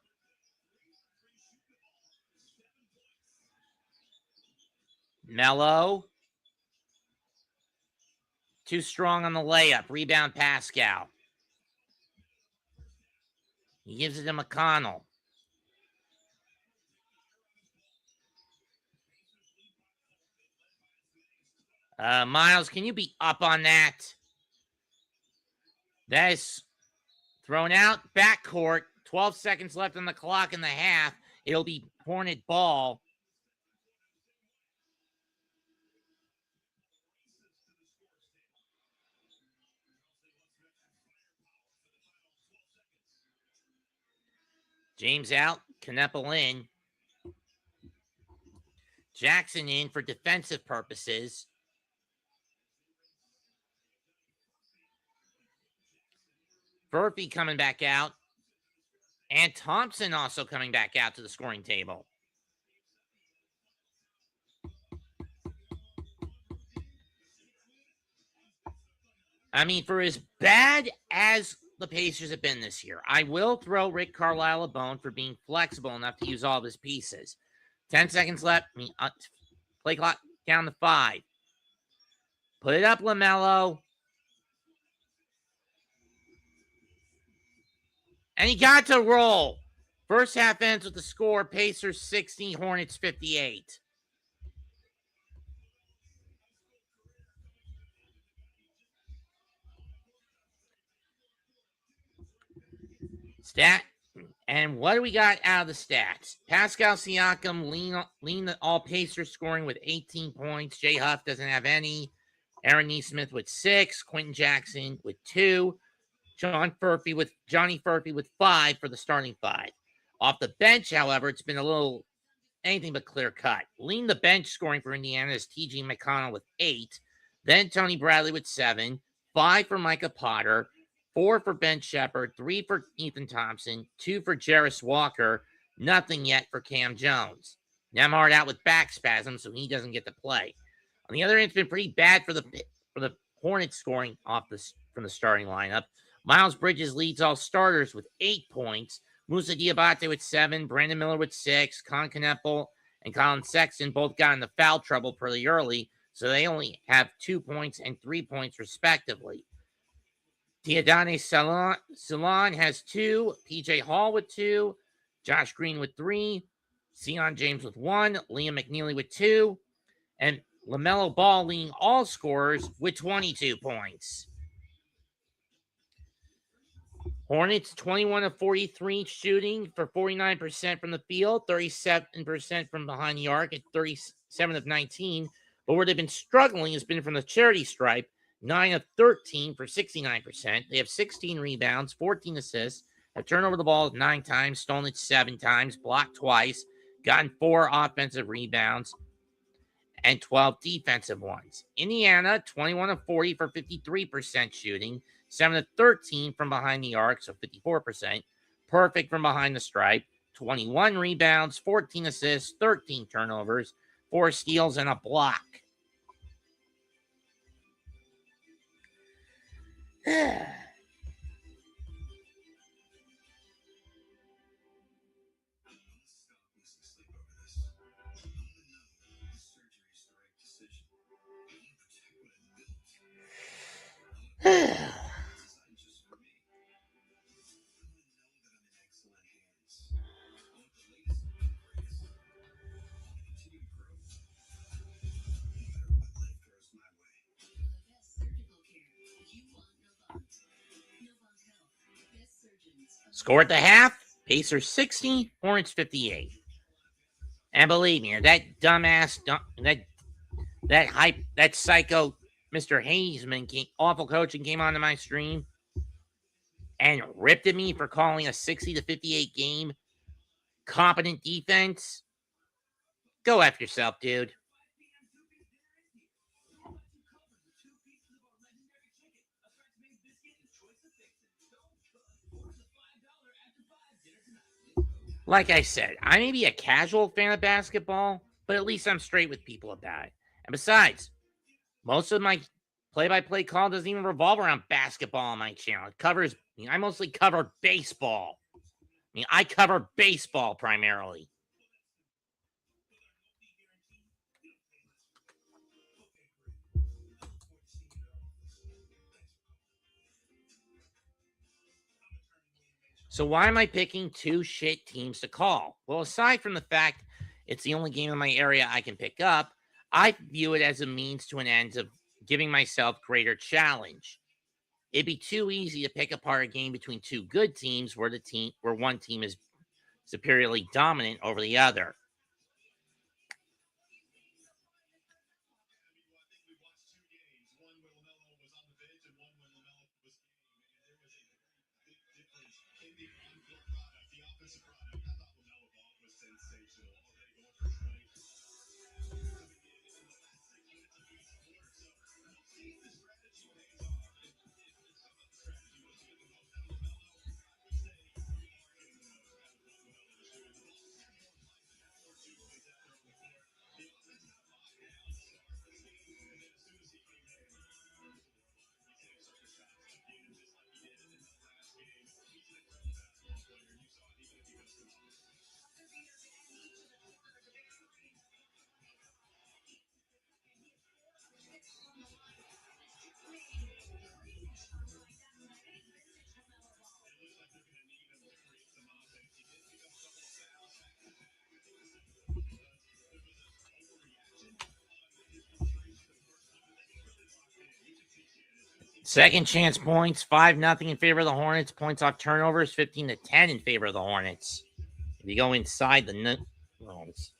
Speaker 1: Melo. Too strong on the layup. Rebound Pascal. He gives it to McConnell. Miles, can you be up on that? That is thrown out. Backcourt. 12 seconds left on the clock in the half. It'll be Hornet ball. James out, Kneppel in. Jackson in for defensive purposes. Furphy coming back out. And Thompson also coming back out to the scoring table. I mean, for as bad as the Pacers have been this year, I will throw Rick Carlisle a bone for being flexible enough to use all of his pieces. 10 seconds left. Play clock down to 5. Put it up, LaMelo. And he got to roll. First half ends with the score, Pacers 60, Hornets 58. Stat. And what do we got out of the stats? Pascal Siakam lean the all Pacers scoring with 18 points. Jay Huff doesn't have any. Aaron Nesmith with 6. Quentin Jackson with 2. Johnny Furphy with 5 for the starting 5. Off the bench, however, it's been a little anything but clear cut. Lean the bench scoring for Indiana is T.J. McConnell with 8. Then Tony Bradley with 7. 5 for Micah Potter. 4 for Ben Shepherd, 3 for Ethan Thompson, 2 for Jarris Walker, nothing yet for Cam Jones. Nembhard out with back spasms, so he doesn't get to play. On the other end, it's been pretty bad for the Hornets scoring from the starting lineup. Miles Bridges leads all starters with 8 points. Musa Diabate with 7, Brandon Miller with 6, Con Kneppel and Colin Sexton both got into foul trouble pretty early, so they only have 2 points and 3 points respectively. Diadane Salon has 2, PJ Hall with 2, Josh Green with 3, Sion James with 1, Liam McNeely with 2, and LaMelo Ball leading all scorers with 22 points. Hornets 21 of 43 shooting for 49% from the field, 37% from behind the arc at 37 of 19. But where they've been struggling has been from the charity stripe. 9 of 13 for 69%. They have 16 rebounds, 14 assists, have turned over the ball 9 times, stolen it 7 times, blocked twice, gotten 4 offensive rebounds, and 12 defensive ones. Indiana, 21 of 40 for 53% shooting, 7 of 13 from behind the arc, so 54%. Perfect from behind the stripe, 21 rebounds, 14 assists, 13 turnovers, 4 steals, and a block. Score at the half, Pacers 60, Hornets 58. And believe me, that dumbass, that psycho Mr. Hazeman, awful coaching, came onto my stream and ripped at me for calling a 60 to 58 game competent defense. Go F yourself, dude. Like I said, I may be a casual fan of basketball, but at least I'm straight with people about it. And besides, most of my play-by-play call doesn't even revolve around basketball on my channel. It covers, I mostly cover baseball. I cover baseball primarily. So why am I picking 2 shit teams to call? Well, aside from the fact it's the only game in my area I can pick up, I view it as a means to an end of giving myself greater challenge. It'd be too easy to pick apart a game between 2 good teams where one team is superiorly dominant over the other. Second chance points, 5-0 in favor of the Hornets. Points off turnovers, 15-10 in favor of the Hornets. If you go inside the Hornets.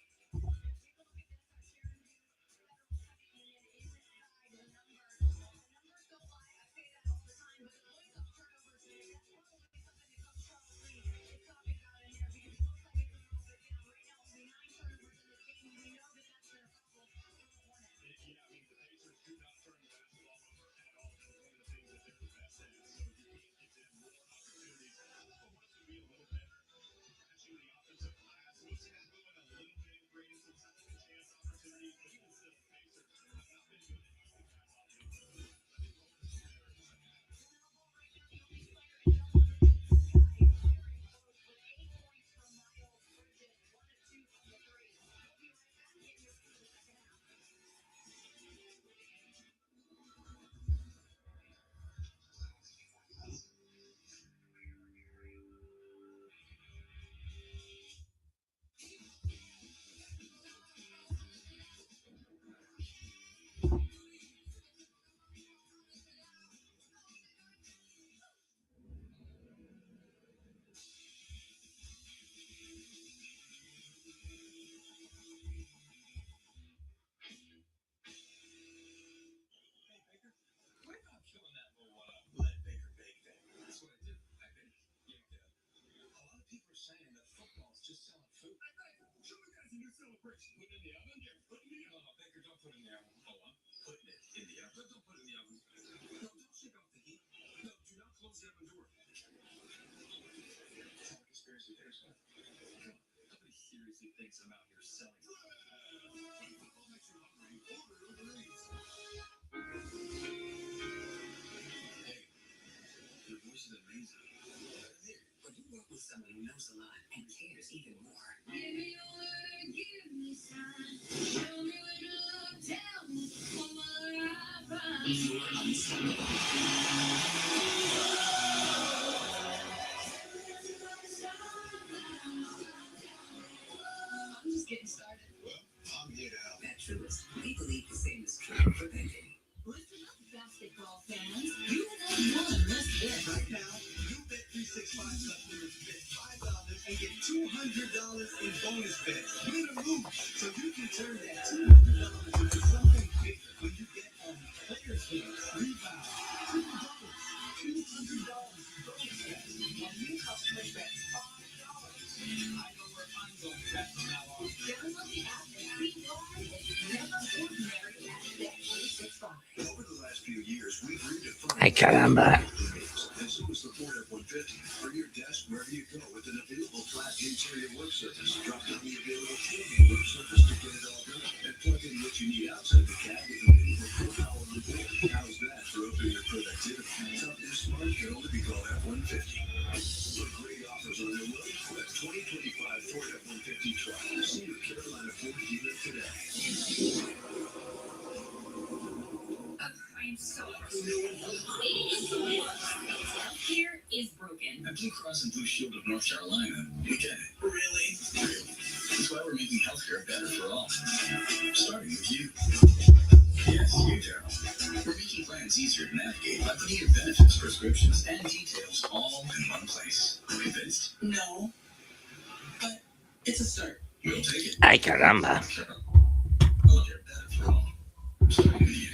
Speaker 1: Ay, caramba.
Speaker 2: Here is broken. At Blue Cross and Blue Shield of North Carolina, we get it. Really? That's why we're making healthcare better for all. Starting with you. Yes, you, Daryl. We're making plans easier to navigate by putting your benefits, prescriptions, and details all in one place. Convinced? No. It's a start. We'll take it.
Speaker 1: Ay, caramba.
Speaker 2: I'll get better for all. Starting with you.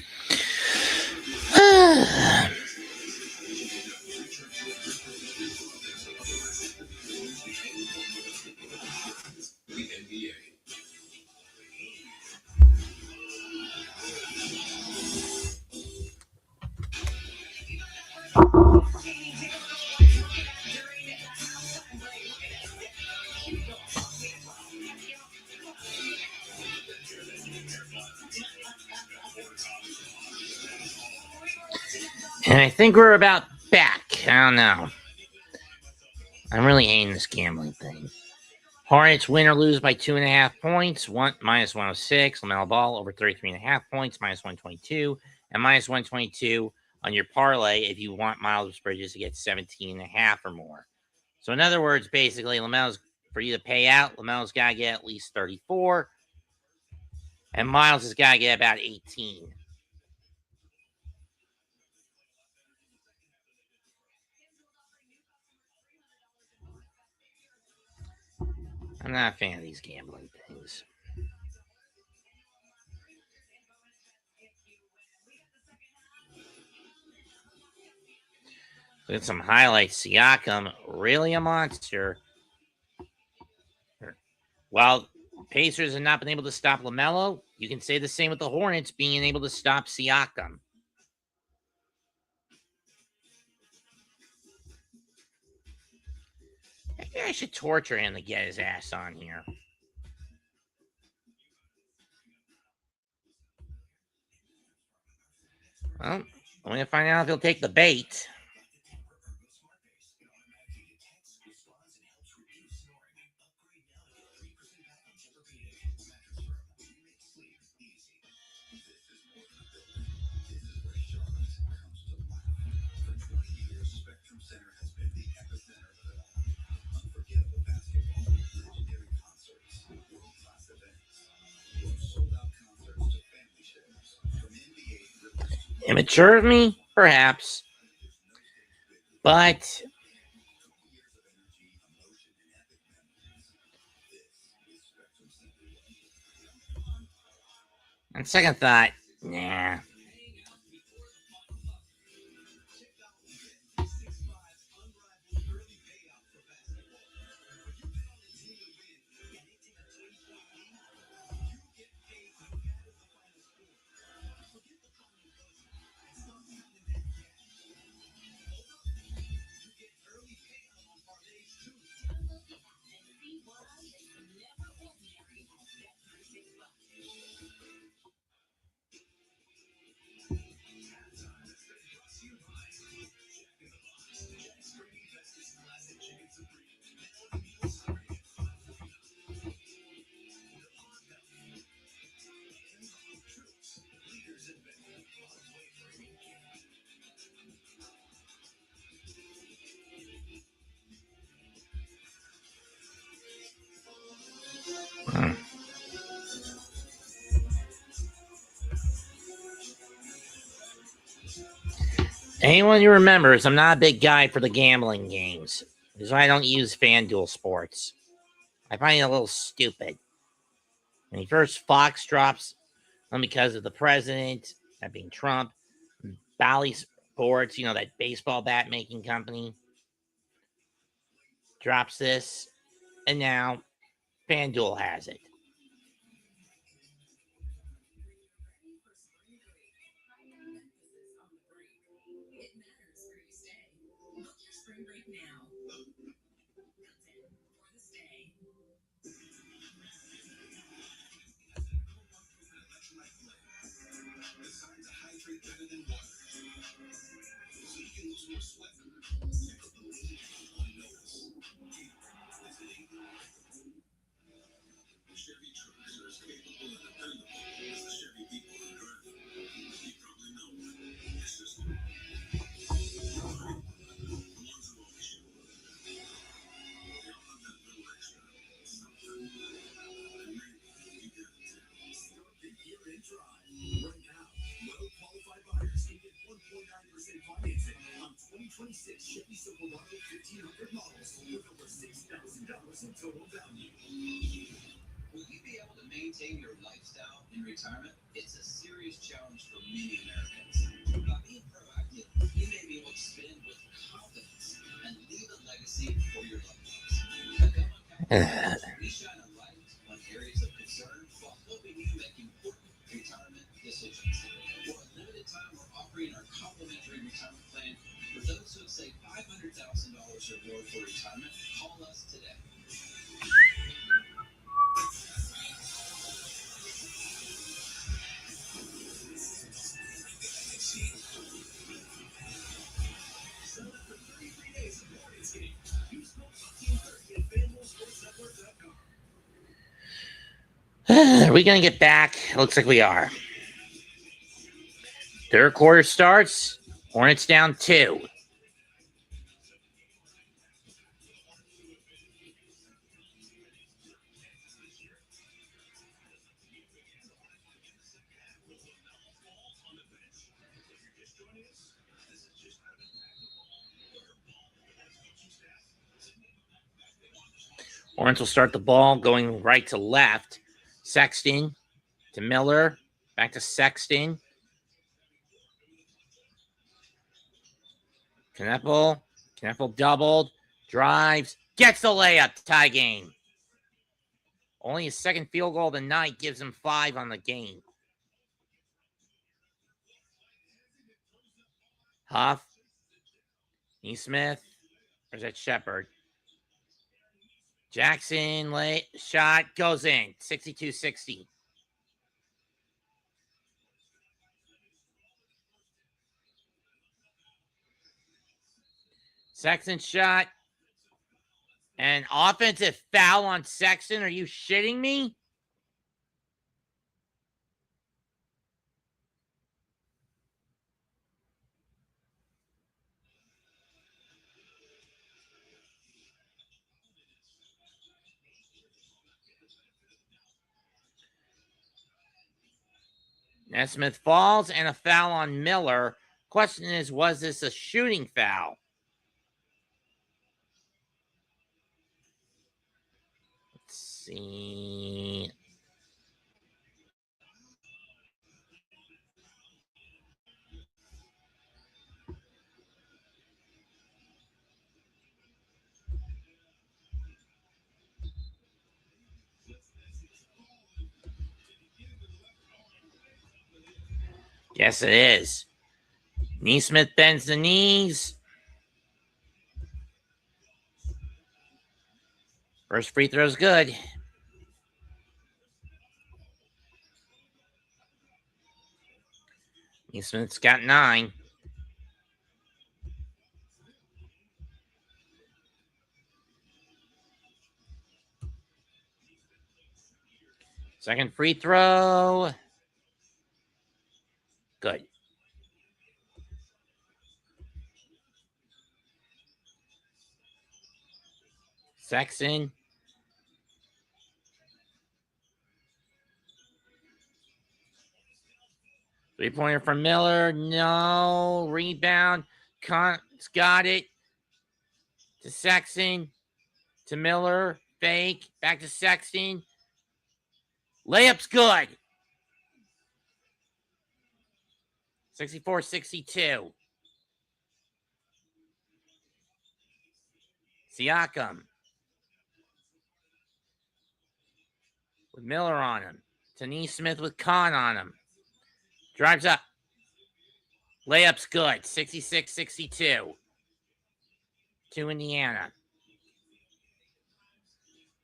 Speaker 2: The NBA.
Speaker 1: And I think we're about back. I don't know. I'm really hating this gambling thing. Hornets win or lose by 2.5 points. Minus 106. LaMelo Ball over 33.5 points. Minus 122. And minus 122 on your parlay if you want Miles Bridges to get 17.5 or more. So in other words, basically, LaMelo's for you to pay out. LaMelo's got to get at least 34. And Miles has got to get about 18. I'm not a fan of these gambling things. Look at some highlights. Siakam, really a monster. While Pacers have not been able to stop LaMelo, you can say the same with the Hornets being able to stop Siakam. Maybe I should torture him to get his ass on here. Well, I'm going to find out if he'll take the bait. Immature of me? Perhaps. But on second thought, nah. Anyone who remembers, I'm not a big guy for the gambling games. This is why I don't use FanDuel Sports. I find it a little stupid. When he first Fox drops them because of the president, that being Trump, Bally Sports, that baseball bat making company, drops this, and now FanDuel has it.
Speaker 2: 2026 Chevy Silverado 1500 models with over $6,000 in total value. Will you be able to maintain your lifestyle in retirement? It's a serious challenge for many Americans. By being proactive, you may be able to spend with confidence and leave a legacy for your loved ones. At Belmont Capital, we shine a light on areas of concern while helping you make important retirement decisions. For a limited time, we're offering our complimentary retirement plan for those who have saved $500,000 or more for retirement. Call us today.
Speaker 1: Are we going to get back? Looks like we are. Third quarter starts. Hornets down 2. Hornets will start the ball going right to left. Sexton to Miller. Back to Sexton. Kneppel doubled. Drives. Gets the layup. Tie game. Only his second field goal of the night gives him 5 on the game. Huff. Neesmith. Or is that Shepard? Jackson, late shot, goes in. 62-60. Sexton shot. An offensive foul on Sexton. Are you shitting me? Nesmith falls and a foul on Miller. Question is, was this a shooting foul? Let's see. Yes, it is. Neesmith bends the knees. First free throw's good. Neesmith's got 9. Second free throw. Good. Sexton. Three-pointer from Miller. No. Rebound. Cunt's got it. To Sexton. To Miller. Fake. Back to Sexton. Layup's good. 64-62. Siakam. With Miller on him. To Neesmith with Kahn on him. Drives up. Layup's good. 66-62. To Indiana.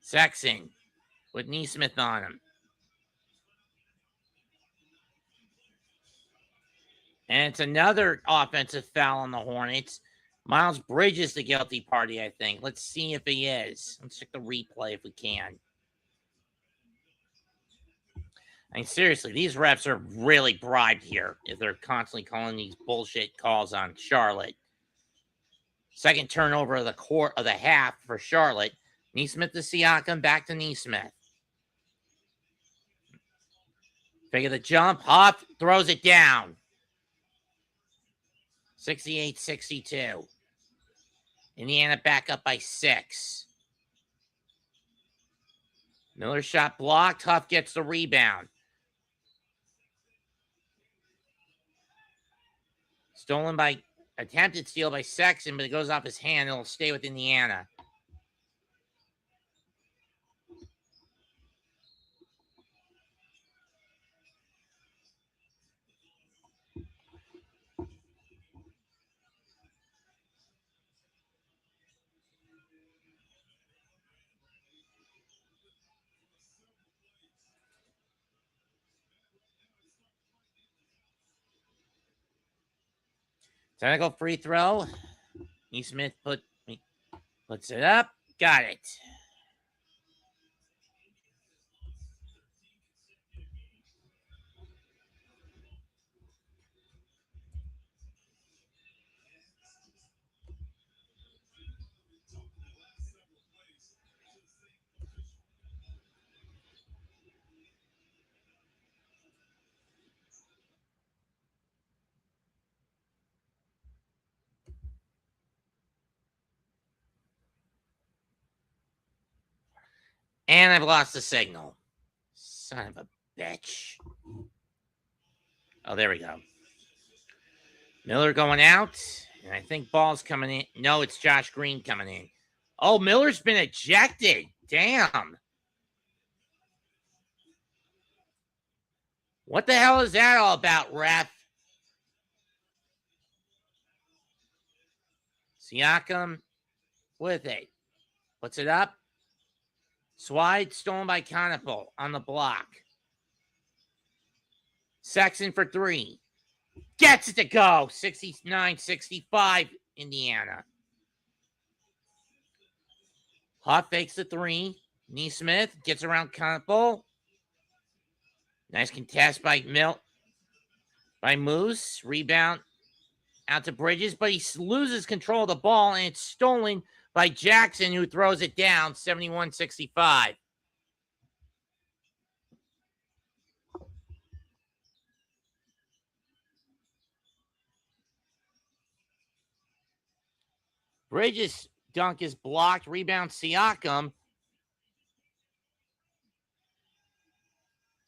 Speaker 1: Sexton with Neesmith on him. And it's another offensive foul on the Hornets. Miles Bridges the guilty party, I think. Let's see if he is. Let's check the replay if we can. I mean, seriously, these refs are really bribed here if they're constantly calling these bullshit calls on Charlotte. Second turnover of the half for Charlotte. Neesmith to Siakam, back to Neesmith. Fake of the jump. Huff throws it down. 68-62. Indiana back up by 6. Miller shot blocked. Huff gets the rebound. Attempted steal by Sexton, but it goes off his hand. It'll stay with Indiana. Technical free throw. Smith puts it up. Got it. And I've lost the signal. Son of a bitch. Oh, there we go. Miller going out. And I think Ball's coming in. No, it's Josh Green coming in. Oh, Miller's been ejected. Damn. What the hell is that all about, ref? Siakam with it. Puts it up. Swide stolen by Conopole on the block. Sexton for 3. Gets it to go. 69-65, Indiana. Huff fakes the 3. Neesmith gets around Conopole. Nice contest by Moose. Rebound out to Bridges, but he loses control of the ball, and it's stolen by Jackson, who throws it down 71-65. Bridges' dunk is blocked. Rebound Siakam.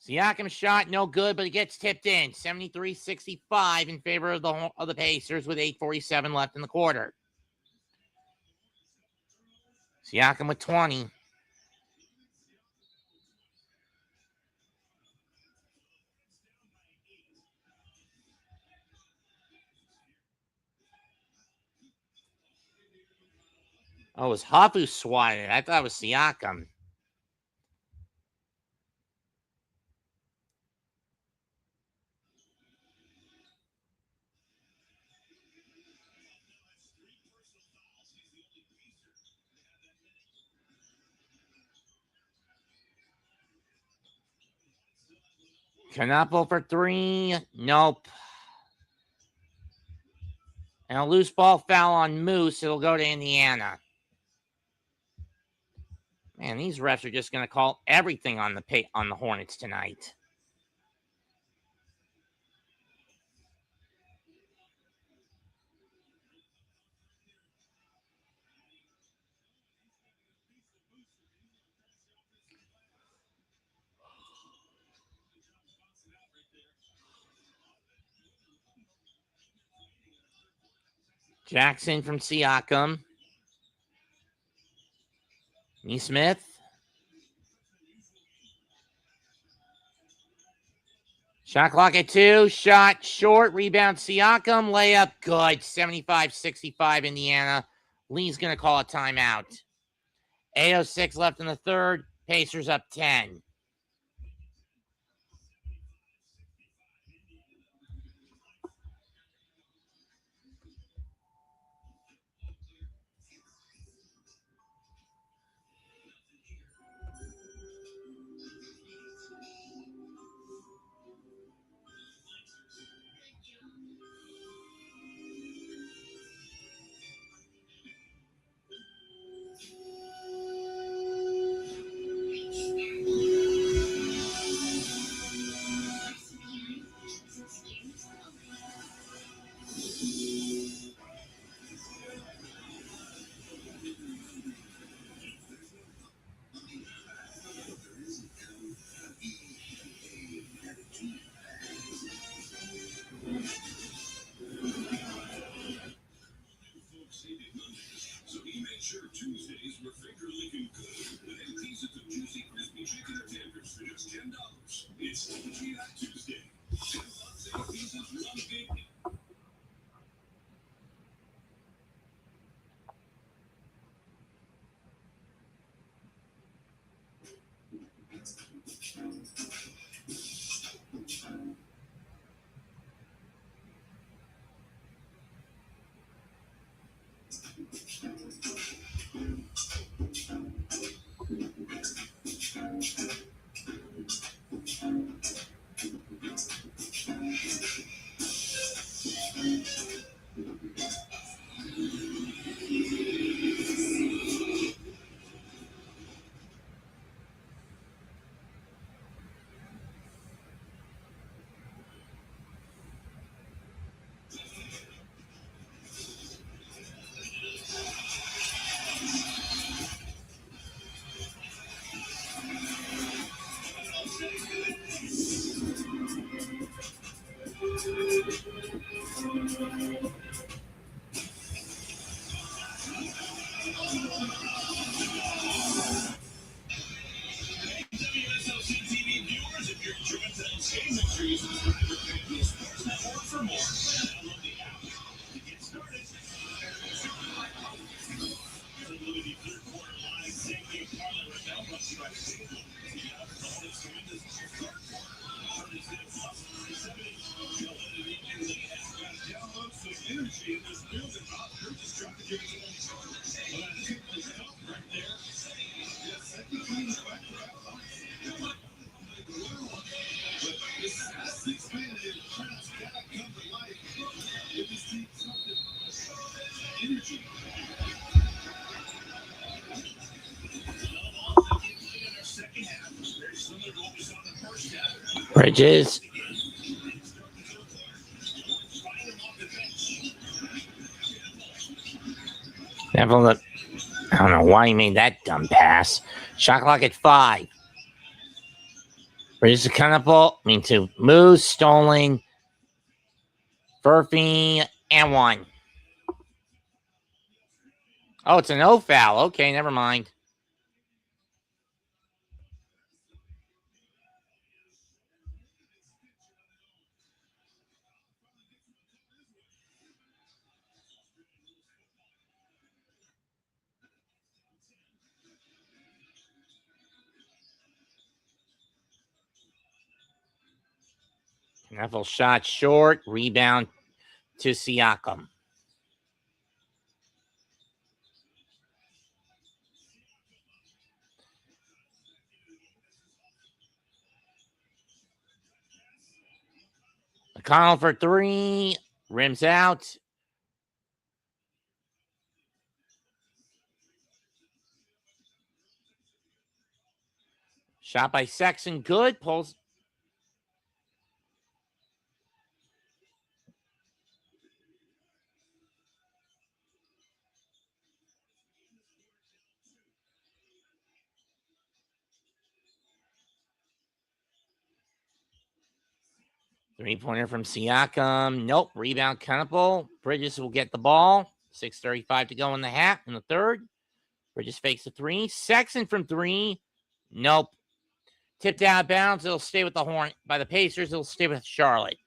Speaker 1: Siakam shot no good, but it gets tipped in. 73-65 in favor of the Pacers with 8:47 left in the quarter. Siakam with 20. Oh, it was Huff who swatted it. I thought it was Siakam. Conopole for 3. Nope. And a loose ball foul on Moose. It'll go to Indiana. Man, these refs are just going to call everything on the Hornets tonight. Jackson from Siakam. Neesmith. Shot clock at 2. Shot short. Rebound Siakam. Layup good. 75-65 Indiana. Lee's going to call a timeout. 8:06 left in the third. Pacers up 10. Bridges. Neville, I don't know why he made that dumb pass. Shot clock at 5. Bridges to to Moose, Stoling, Furphy, and 1. Oh, it's a no foul. Okay, never mind. Neville shot short, rebound to Siakam. McConnell for 3, rims out. Shot by Sexton, good, pulls. Three-pointer from Siakam. Nope. Rebound, Kennable. Bridges will get the ball. 6:35 to go in the third. Bridges fakes a 3. Sexton from 3. Nope. Tipped out of bounds. It'll stay with the Hornet. By the Pacers, it'll stay with Charlotte.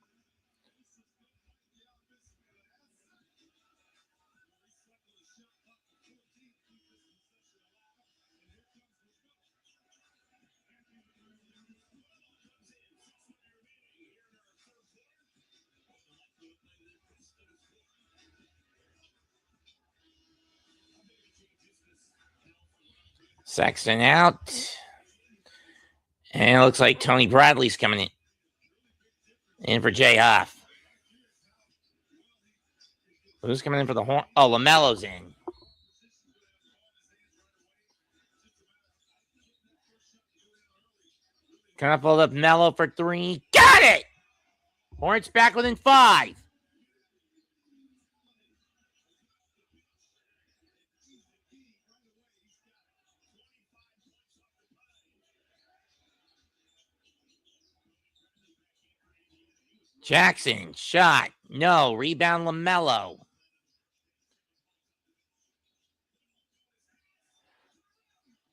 Speaker 1: Sexton out. And it looks like Tony Bradley's coming in for Jay Huff. Who's coming in for the Horn? Oh, LaMelo's in. Gonna pull up Melo for 3. Got it! Hornets back within 5. Jackson, shot. No. Rebound, LaMelo.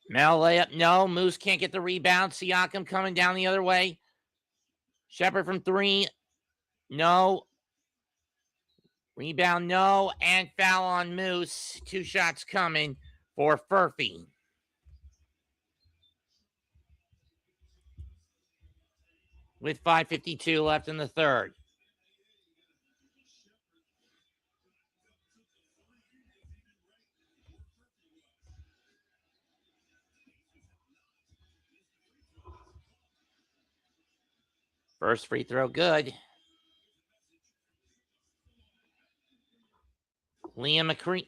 Speaker 1: Mel layup, no. Moose can't get the rebound. Siakam coming down the other way. Shepard from 3. No. Rebound, no. And foul on Moose. 2 shots coming for Furphy. With 5:52 left in the third. First free throw, good. Liam McCree.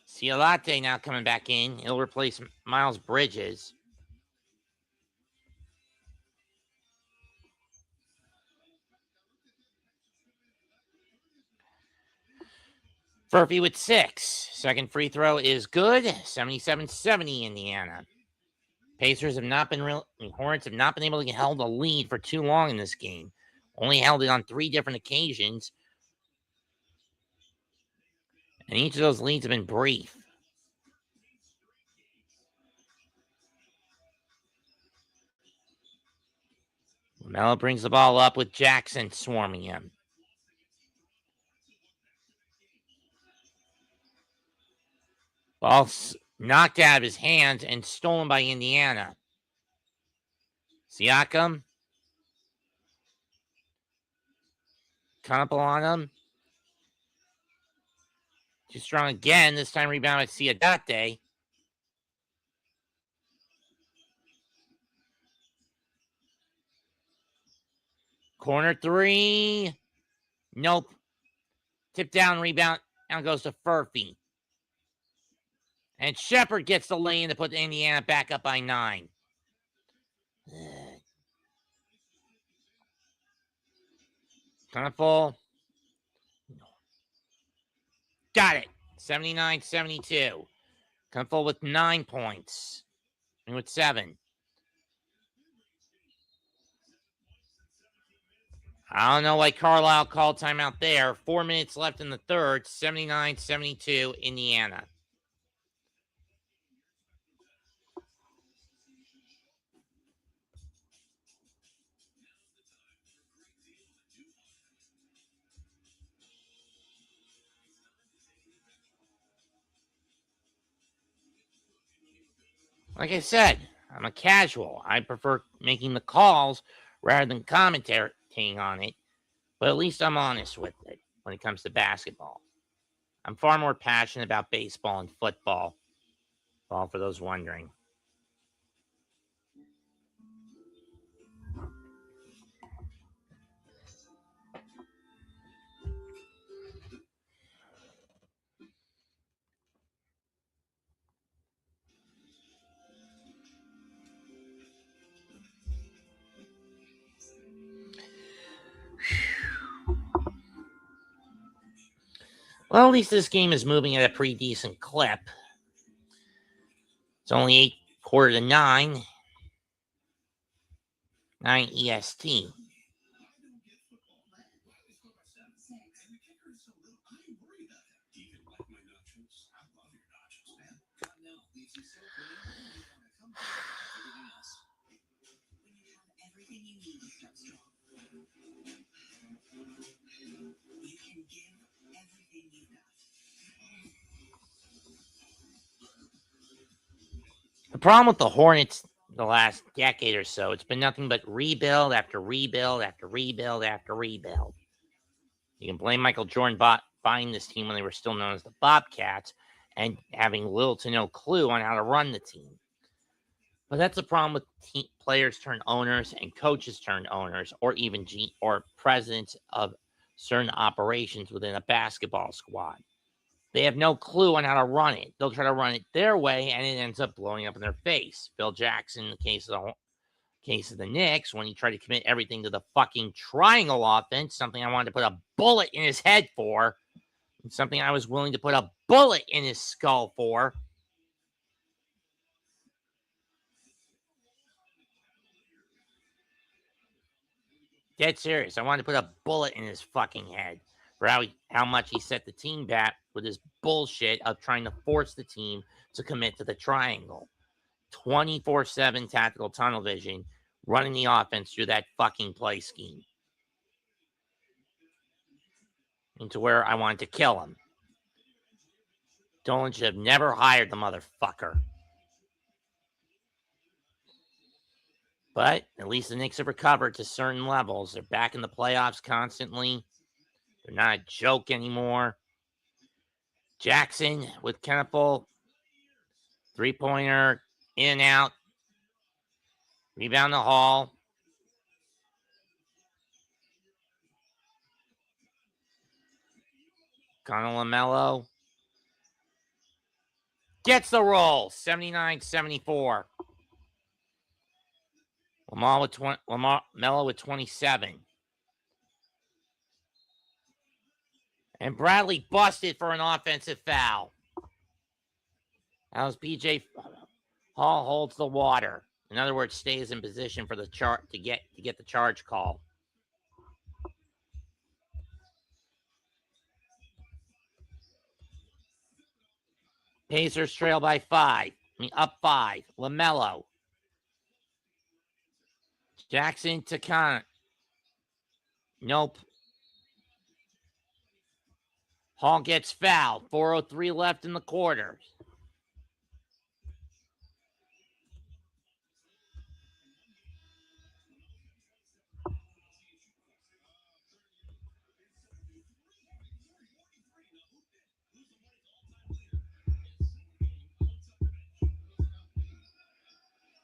Speaker 1: Cialate now coming back in. He'll replace Miles Bridges. Furphy with 6. Second free throw is good. 77-70 Indiana. Pacers have not been Hornets have not been able to hold a lead for too long in this game. Only held it on 3 different occasions. And each of those leads have been brief. LaMelo brings the ball up with Jackson swarming him. Ball knocked out of his hands and stolen by Indiana. Siakam. Couple on him. Too strong again. This time rebound at Ciadate. Corner 3. Nope. Tip down, rebound. Now goes to Furphy. And Shepard gets the lane to put Indiana back up by 9. Kind of full. Got it. 79-72. Kind of full with 9 points. And with 7. I don't know why Carlisle called timeout there. 4 minutes left in the third. 79-72 Indiana. Like I said, I'm a casual. I prefer making the calls rather than commentating on it. But at least I'm honest with it when it comes to basketball. I'm far more passionate about baseball and football. All for those wondering. Well, at least this game is moving at a pretty decent clip. It's only 8:45. 9 EST. The problem with the Hornets the last decade or so, it's been nothing but rebuild after rebuild after rebuild after rebuild. You can blame Michael Jordan buying this team when they were still known as the Bobcats and having little to no clue on how to run the team. But that's the problem with players turn owners and coaches turn owners, or even or presidents of certain operations within a basketball squad. They have no clue on how to run it. They'll try to run it their way, and it ends up blowing up in their face. Phil Jackson, in the case of the Knicks, when he tried to commit everything to the fucking triangle offense, something I wanted to put a bullet in his head for, and something I was willing to put a bullet in his skull for. Dead serious. I wanted to put a bullet in his fucking head for how much he set the team back with his bullshit of trying to force the team to commit to the triangle. 24/7 tactical tunnel vision, running the offense through that fucking play scheme. Into where I wanted to kill him. Dolan should have never hired the motherfucker. But at least the Knicks have recovered to certain levels. They're back in the playoffs constantly. They're not a joke anymore. Jackson with Kennepel. 3-pointer, in and out. Rebound the Hall. Connell LaMelo gets the roll. 79-74. LaMelo with 27. And Bradley busted for an offensive foul. As PJ Hall holds the water. In other words, stays in position for the chart to get the charge call. Pacers trail by 5. Up 5. LaMelo. Jackson to Connor. Nope. Hall gets fouled. 4:03 left in the quarter.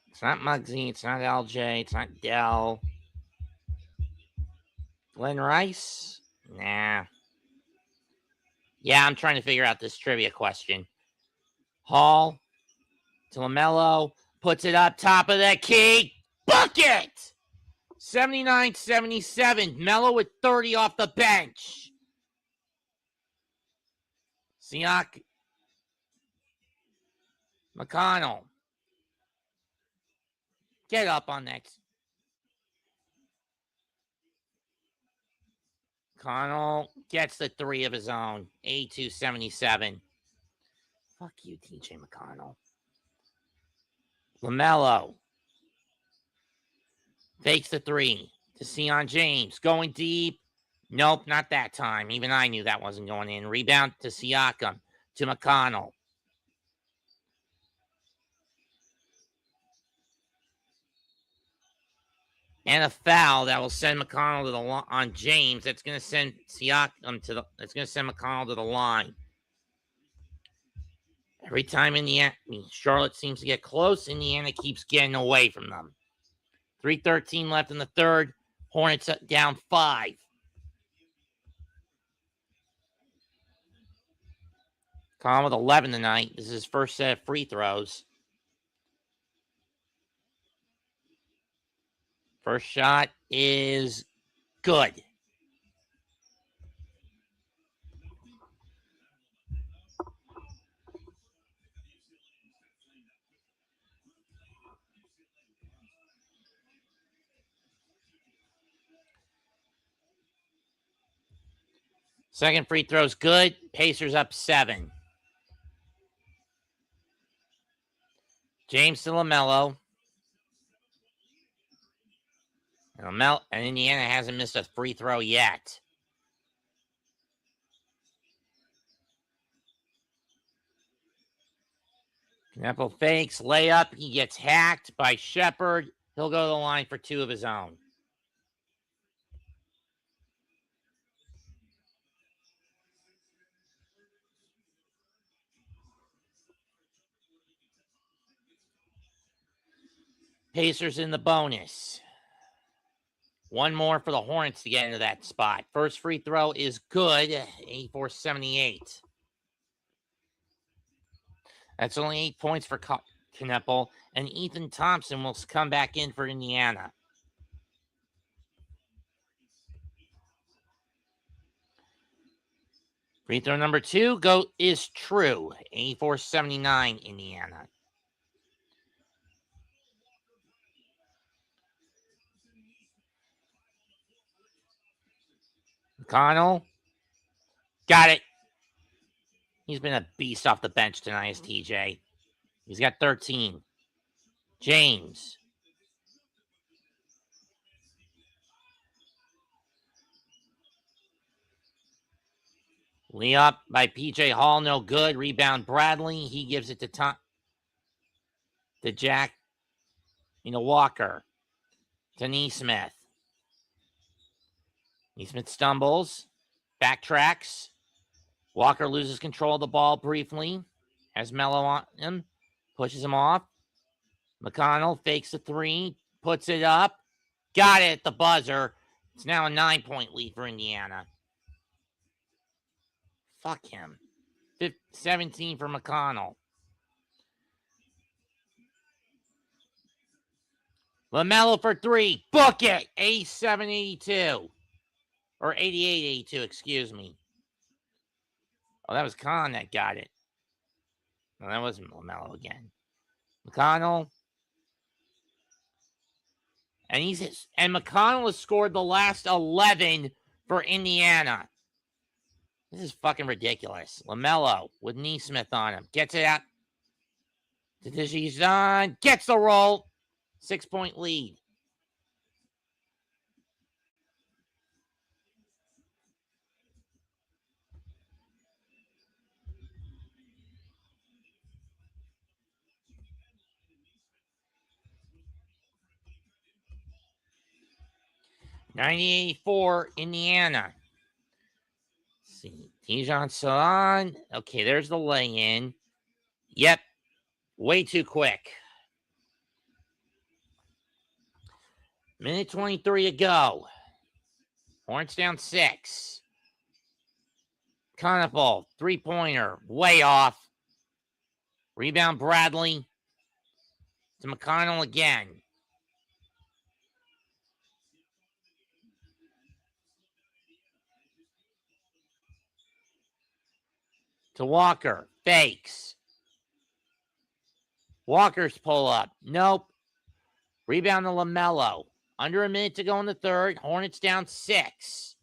Speaker 1: It's not Muggsy. It's not LJ. It's not Dell. Glenn Rice? Nah. Yeah, I'm trying to figure out this trivia question. Hall to LaMelo. Puts it up top of the key. Bucket! 79-77. Melo with 30 off the bench. Siak. McConnell. Get up on that. Connell gets the 3 of his own. 82-77. Fuck you, TJ McConnell. LaMelo. Fakes the 3 to Sion James. Going deep. Nope, not that time. Even I knew that wasn't going in. Rebound to Siakam. To McConnell. And a foul that will send McConnell to the line on James. That's going to send Siakam to the. That's going to send McConnell to the line. Every time Charlotte seems to get close, Indiana keeps getting away from them. 3:13 left in the third. Hornets down 5. Colin with 11 tonight. This is his first set of free throws. First shot is good. Second free throw's good. Pacers up 7. James to LaMelo. And Indiana hasn't missed a free throw yet. Kneppel fakes, layup. He gets hacked by Shepard. He'll go to the line for 2 of his own. Pacers in the bonus. One more for the Hornets to get into that spot. First free throw is good. 84-78. That's only 8 points for Kneppel. And Ethan Thompson will come back in for Indiana. Free throw number 2 is true. 84-79 Indiana. McConnell. Got it. He's been a beast off the bench tonight, is TJ. He's got 13. James. Layup by PJ Hall, no good. Rebound Bradley. He gives it to Jack. Walker. To Nesmith. Nesmith stumbles. Backtracks. Walker loses control of the ball briefly. Has Melo on him. Pushes him off. McConnell fakes the 3. Puts it up. Got it at the buzzer. It's now a 9-point lead for Indiana. Fuck him. 17 for McConnell. LaMelo for 3. Book it. 87-82. Or 88-82, excuse me. Oh, that was Khan that got it. No, that wasn't LaMelo again. McConnell. And McConnell has scored the last 11 for Indiana. This is fucking ridiculous. LaMelo with Neesmith on him. Gets it out. He's on. Gets the roll. 6-point lead. $90-84 Indiana. Let's see. Tijon Salon. Okay, there's the lay-in. Yep. Way too quick. Minute 23 to go. Hornets down 6. Conifal, 3-pointer. Way off. Rebound Bradley. To McConnell again. To Walker. Fakes. Walker's pull up. Nope. Rebound to LaMelo. Under a minute to go in the third. Hornets down 6.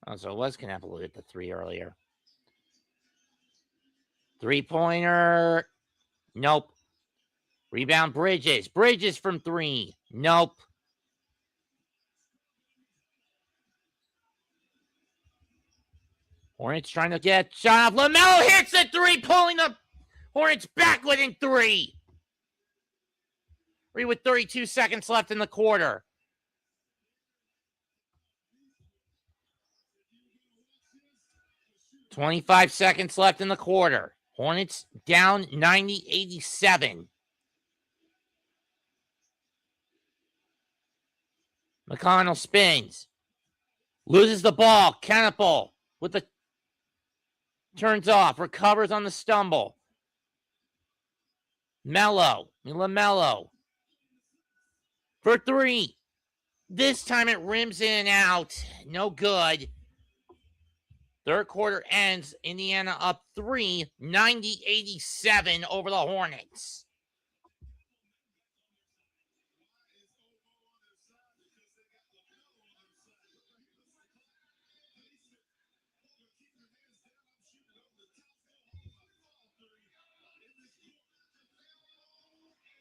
Speaker 1: Oh, so it was Knappel who hit the 3 earlier. 3-pointer. Nope. Rebound Bridges. Bridges from 3. Nope. Hornets trying to get shot off. LaMelo hits the 3, pulling the Hornets back within 3. 3 with 32 seconds left in the quarter. $25 seconds left in the quarter. Hornets down 90-87. McConnell spins. Loses the ball. Knappel with the turns off. Recovers on the stumble. LaMelo. For 3. This time it rims in and out. No good. Third quarter ends. Indiana up 3. 90-87 over the Hornets.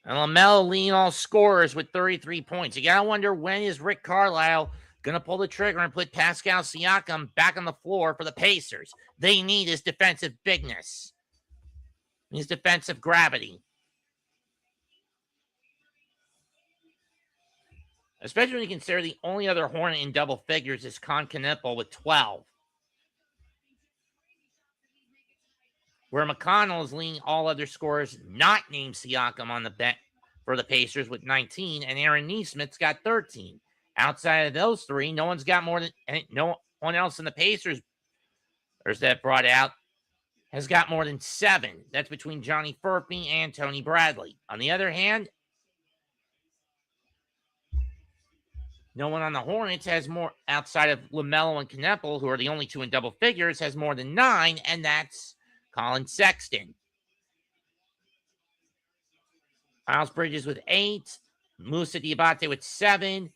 Speaker 1: And LaMelo leading all scorers with 33 points. You got to wonder, when is Rick Carlisle going to pull the trigger and put Pascal Siakam back on the floor for the Pacers? They need his defensive bigness, his defensive gravity. Especially when you consider the only other Hornet in double figures is Con Knappel with 12. Where McConnell is leading all other scorers not named Siakam on the bench for the Pacers with 19, and Aaron Neesmith's got 13. Outside of those 3, no one's got more than, and no one else in the Pacers that brought out has got more than 7. That's between Johnny Furphy and Tony Bradley. On the other hand, no one on the Hornets has more, outside of LaMelo and Knappel, who are the only 2 in double figures, has more than 9, and that's Colin Sexton. Miles Bridges with 8. Moussa Diabate with 7.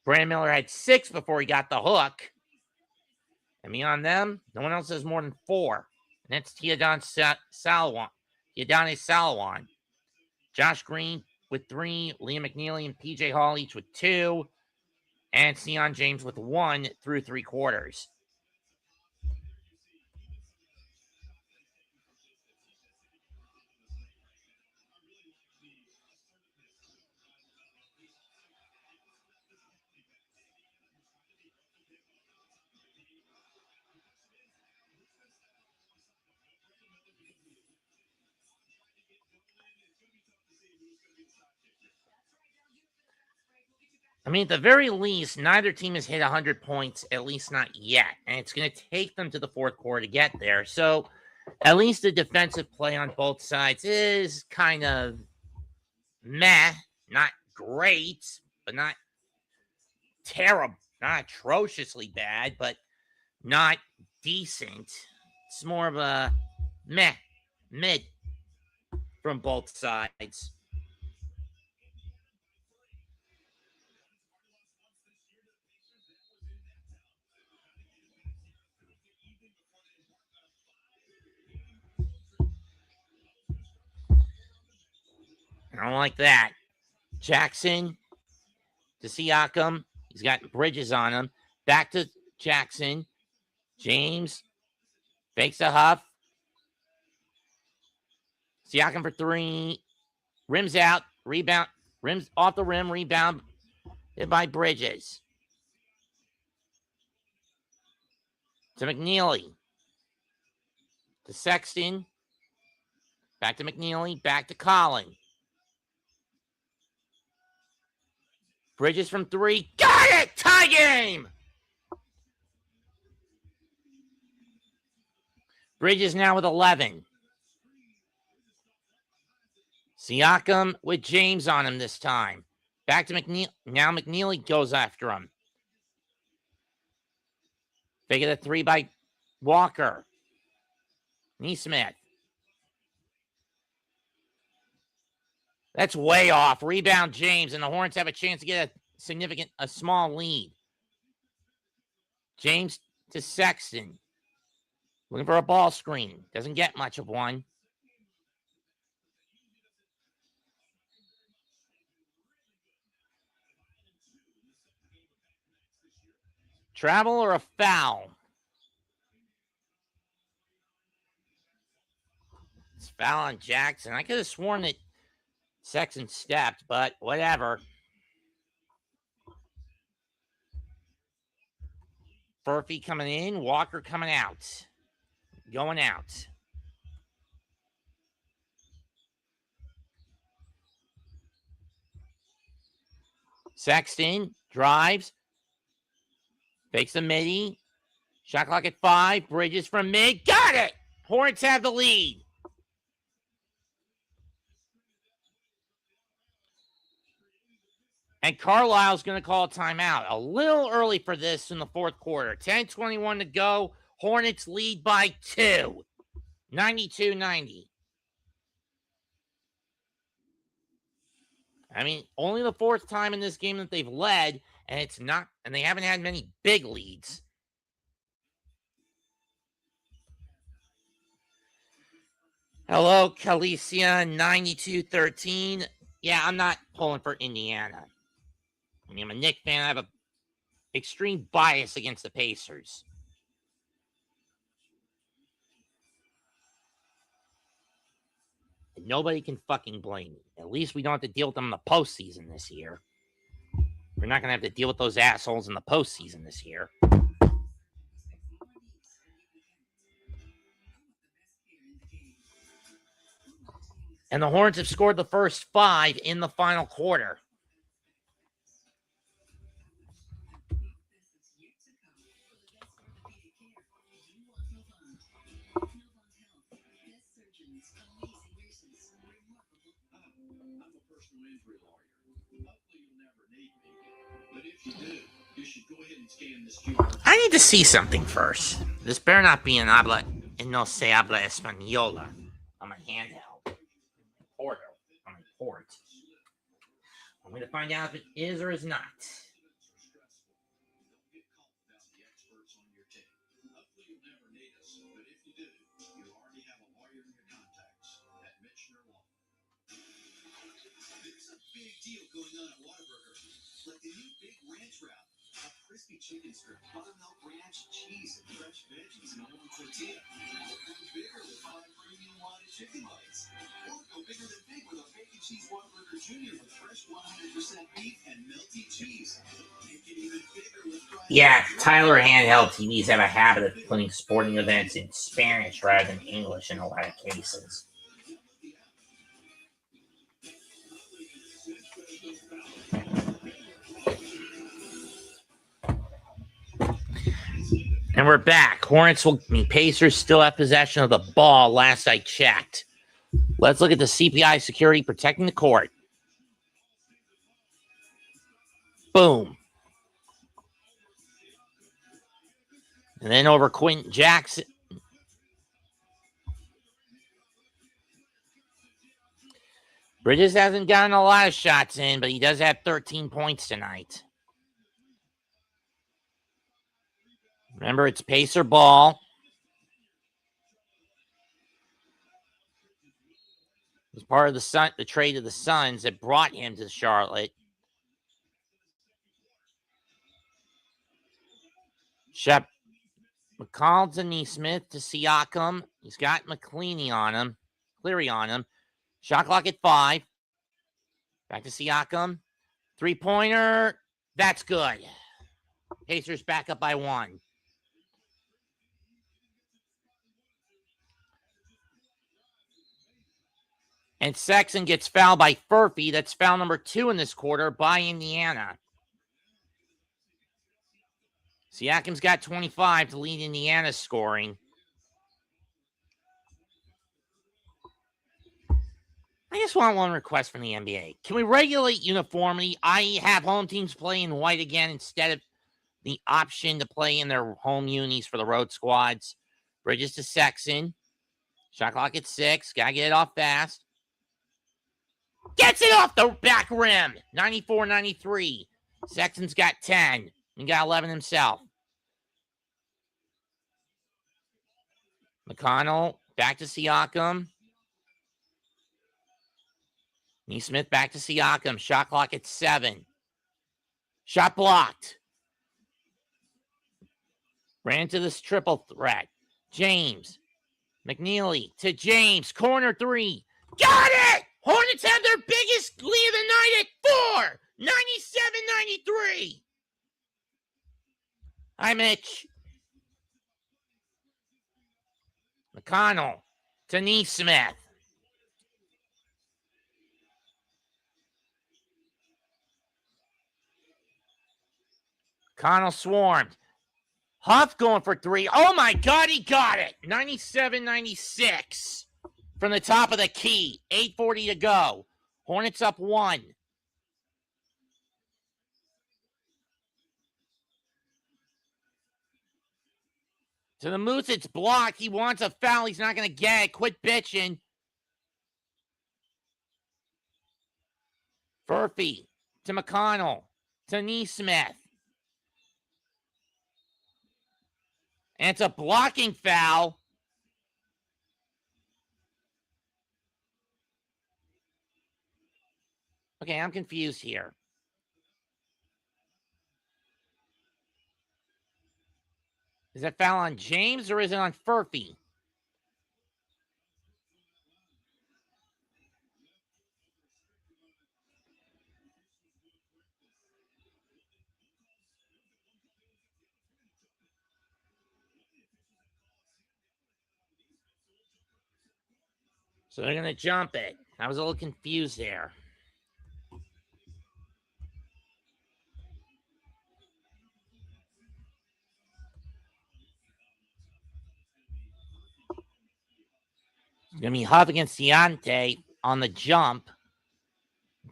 Speaker 1: Brandon Miller had 6 before he got the hook. And beyond them, no one else has more than 4. And that's Tiadane Salawan. Josh Green with 3. Liam McNeely and PJ Hall each with 2. And Sion James with 1 through 3 quarters. I mean, at the very least, neither team has hit 100 points, at least not yet. And it's going to take them to the fourth quarter to get there. So at least the defensive play on both sides is kind of meh, not great, but not terrible, not atrociously bad, but not decent. It's more of a mid from both sides. I don't like that. Jackson to Siakam. He's got Bridges on him. Back to Jackson. James fakes a huff. Siakam for three. Rims out. Rebound. Rims off the rim. Rebound by Bridges. To McNeely. To Sexton. Back to McNeely. Back to Collin. Bridges from three. Got it! Tie game! Bridges now with 11. Siakam with James on him this time. Back to McNeely. Now McNeely goes after him. Fake it a three by Walker. Neesmith. That's way off. Rebound James, and the Hornets have a chance to get a small lead. James to Sexton. Looking for a ball screen. Doesn't get much of one. Travel or a foul? It's foul on Jackson. I could have sworn that Sexton stepped, but whatever. Furphy coming in. Walker coming out. Going out. Sexton drives. Fakes the midi. Shot clock at 5. Bridges from mid. Got it! Hornets have the lead. And Carlisle's going to call a timeout. A little early for this in the fourth quarter. 10:21 to go. Hornets lead by 2. 92-90. I mean, only the fourth time in this game that they've led, and they haven't had many big leads. Hello, Calicia, 92-13. Yeah, I'm not pulling for Indiana. I mean, I'm a Knicks fan. I have an extreme bias against the Pacers. And nobody can fucking blame me. At least we don't have to deal with them in the postseason this year. We're not going to have to deal with those assholes in the postseason this year. And the Hornets have scored the first 5 in the final quarter. I need to see something first. This better not be an habla and no se habla española on my handheld. Or on my port. I'm going to find out if it is or is not.
Speaker 2: Crispy chicken strip, buttermilk ranch, cheese, and fresh veggies in a one tortilla. Or go bigger with 5 premium wanted chicken bites. Or go bigger than big with a bacon cheese Whataburger Jr. with fresh 100% beef and melty cheese. Make it even bigger with
Speaker 1: Yeah, Tyler handheld TVs have a habit of putting sporting events in Spanish rather than English in a lot of cases. And we're back. Pacers still have possession of the ball last I checked. Let's look at the CPI security protecting the court. Boom. And then over Quentin Jackson. Bridges hasn't gotten a lot of shots in, but he does have 13 points tonight. Remember, it's Pacer ball. It was part of the trade of the Suns that brought him to Charlotte. McCall to Neesmith to Siakam. He's got Cleary on him. Shot clock at 5. Back to Siakam. 3-pointer. That's good. Pacers back up by 1. And Sexton gets fouled by Furphy. That's foul number 2 in this quarter by Indiana. Siakam's got 25 to lead Indiana's scoring. I just want one request from the NBA. Can we regulate uniformity? I have home teams play in white again instead of the option to play in their home unis for the road squads. Bridges to Sexton. Shot clock at 6. Got to get it off fast. Gets it off the back rim. 94-93. Sexton's got 10. He got 11 himself. McConnell back to Siakam. Neesmith back to Siakam. Shot clock at 7. Shot blocked. Ran into this triple threat. James. McNeely to James. Corner 3. Got it! Hornets have their biggest lead of the night at 4. 97-93. Hi, Mitch. McConnell to Neesmith. McConnell swarmed. Huff going for 3. Oh, my God, he got it. 97-96 from the top of the key. 8:40 to go. Hornets up 1. To the Moose, it's blocked. He wants a foul. He's not going to get it. Quit bitching. Furphy to McConnell to Neesmith. And it's a blocking foul. Okay, I'm confused here. Is that foul on James or is it on Furphy? So they're going to jump it. I was a little confused there. It's going to be Huff against Deontay on the jump.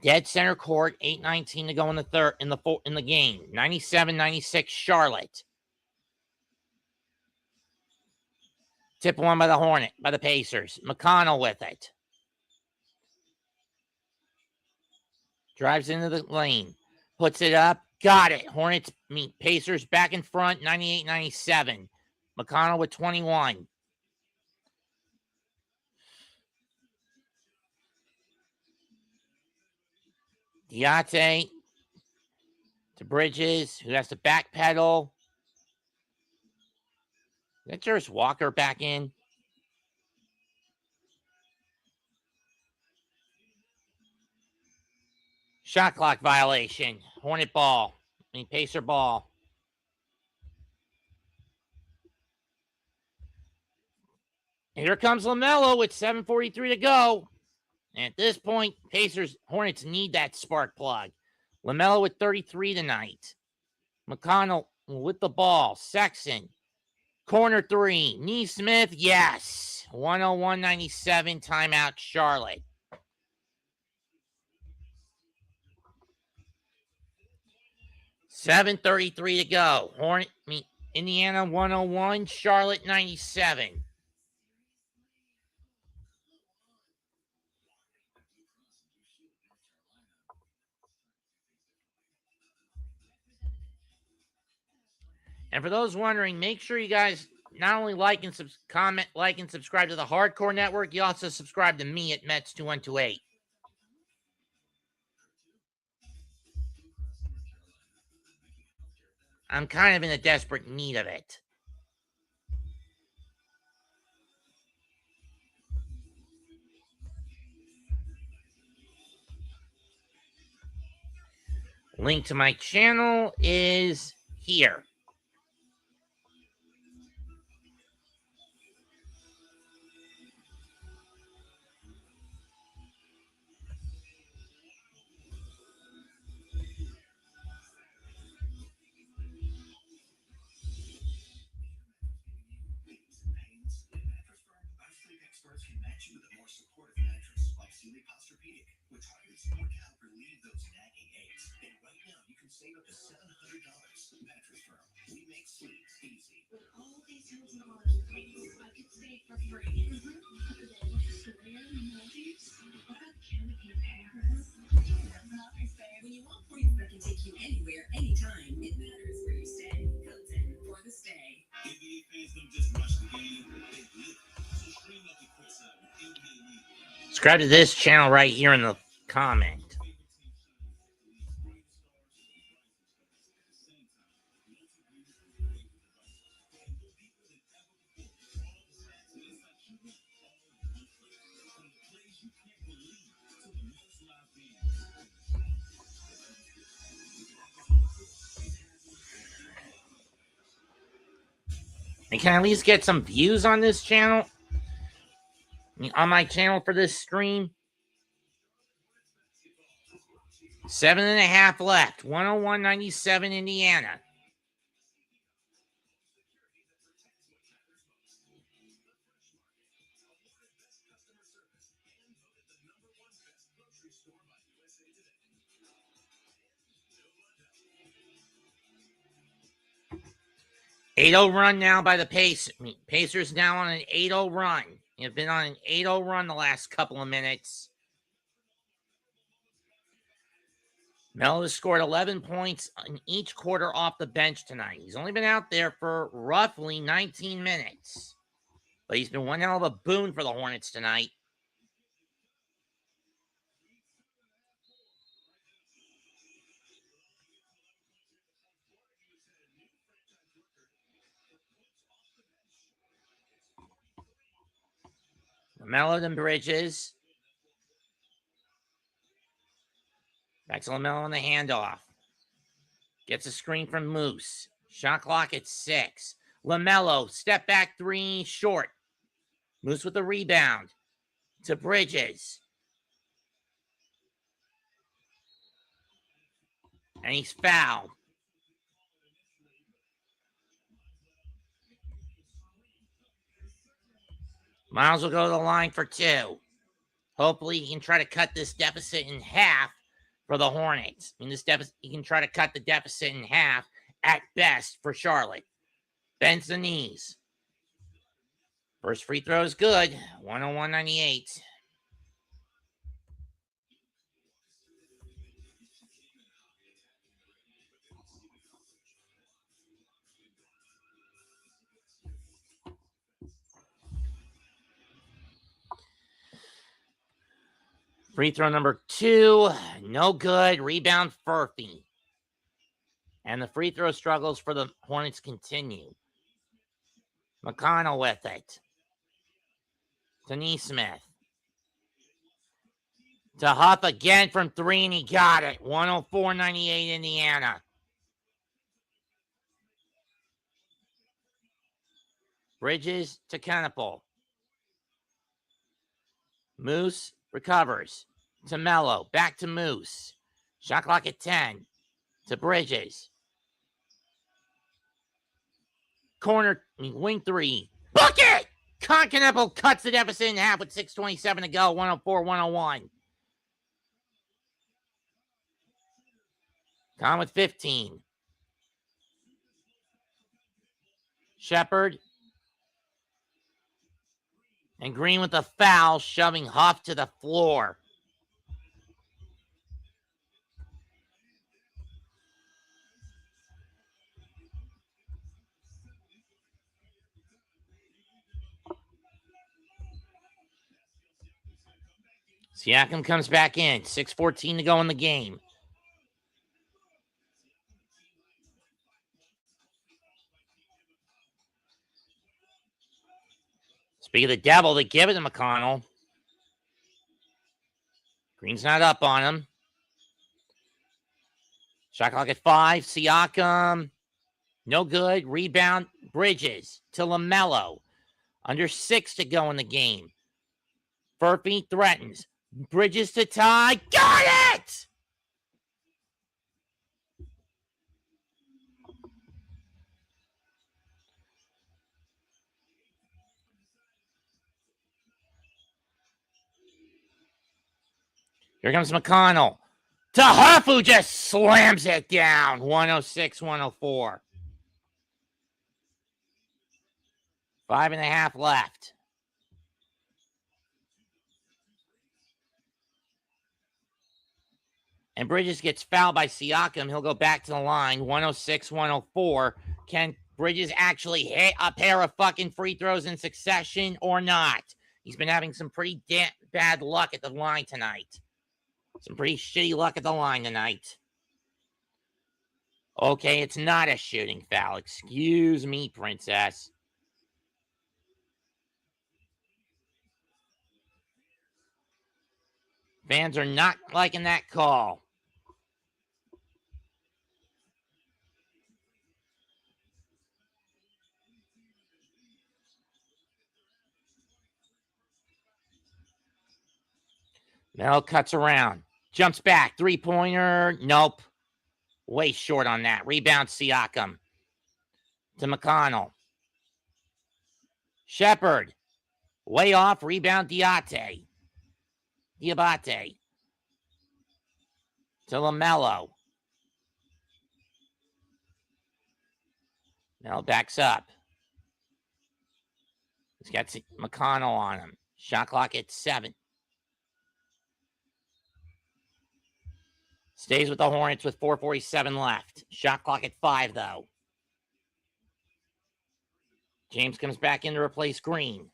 Speaker 1: Dead center court, 8:19 to go in the game. 97-96 Charlotte. Tip 1 by the Pacers. McConnell with it. Drives into the lane. Puts it up. Got it. Pacers back in front, 98-97. McConnell with 21. Diate to Bridges, who has to backpedal. Is that Juris Walker back in? Shot clock violation. Hornet ball. Pacer ball. And here comes LaMelo with 7:43 to go. And at this point, Hornets need that spark plug. LaMelo with 33 tonight. McConnell with the ball. Sexton Corner 3, Neesmith, yes. 101.97, timeout, Charlotte. $7:33 to go. Indiana 101, Charlotte 97. And for those wondering, make sure you guys not only like and comment, like, and subscribe to the Hardcore Network, you also subscribe to me at Mets2128. I'm kind of in a desperate need of it. Link to my channel is here.
Speaker 2: Experts can match you with a more supportive mattress like Sealy Posturepedic, with targeted support to help relieve those nagging aches. And right now, you can save up to $700. Mattress Firm. We make sleep easy. With all these Hilton Honors points, I could save for free. Korean Maldives? What about Canopy Paris? That's nice, babe. When you want points that can take you anywhere, anytime, it matters where you stay. Hilton for the stay. NBA fans don't just watch the game, they live.
Speaker 1: Subscribe to this channel right here in the comment. And can I at least get some views on this channel? On my channel for this stream? 7.5 left. 101.97 Indiana. $8-0 run now by the Pacers now on an 8-0 run. They've been on an 8-0 run the last couple of minutes. Melo has scored 11 points in each quarter off the bench tonight. He's only been out there for roughly 19 minutes. But he's been one hell of a boon for the Hornets tonight. LaMelo to Bridges. Back to LaMelo on the handoff. Gets a screen from Moose. Shot clock at 6. LaMelo, step back 3, short. Moose with the rebound. To Bridges. And he's fouled. Miles will go to the line for 2. Hopefully he can try to cut this deficit in half for the Hornets. He can try to cut the deficit in half at best for Charlotte. Bends the knees. First free throw is good. 101.98. Free throw number 2, no good. Rebound, Furphy. And the free throw struggles for the Hornets continue. McConnell with it. To Neesmith. To Huff again from 3, and he got it. 104.98 Indiana. Bridges to Kenneple. Moose recovers. To Melo. Back to Moose. Shot clock at 10. To Bridges. wing 3. Book it! Kneppel cuts the deficit in half with 6:27 to go. 104-101. Con with 15. Shepard. And Green with a foul, shoving Huff to the floor. Siakam comes back in. 6:14 to go in the game. Speak of the devil, they give it to McConnell. Green's not up on him. Shot clock at 5. Siakam. No good. Rebound. Bridges to LaMelo. Under 6 to go in the game. Furphy threatens. Bridges to tie. Got it! Here comes McConnell. To Huff, who just slams it down. 106-104. 5.5 left. And Bridges gets fouled by Siakam. He'll go back to the line. 106-104. Can Bridges actually hit a pair of fucking free throws in succession or not? He's been having some pretty bad luck at the line tonight. Some pretty shitty luck at the line tonight. Okay, it's not a shooting foul. Excuse me, princess. Fans are not liking that call. Mel cuts around. Jumps back. Three-pointer. Nope. Way short on that. Rebound Siakam. To McConnell. Shepard. Way off. Rebound Diabate. To LaMelo. Mel backs up. He's got McConnell on him. Shot clock at 7. Stays with the Hornets with 4:47 left. Shot clock at 5, though. James comes back in to replace Green.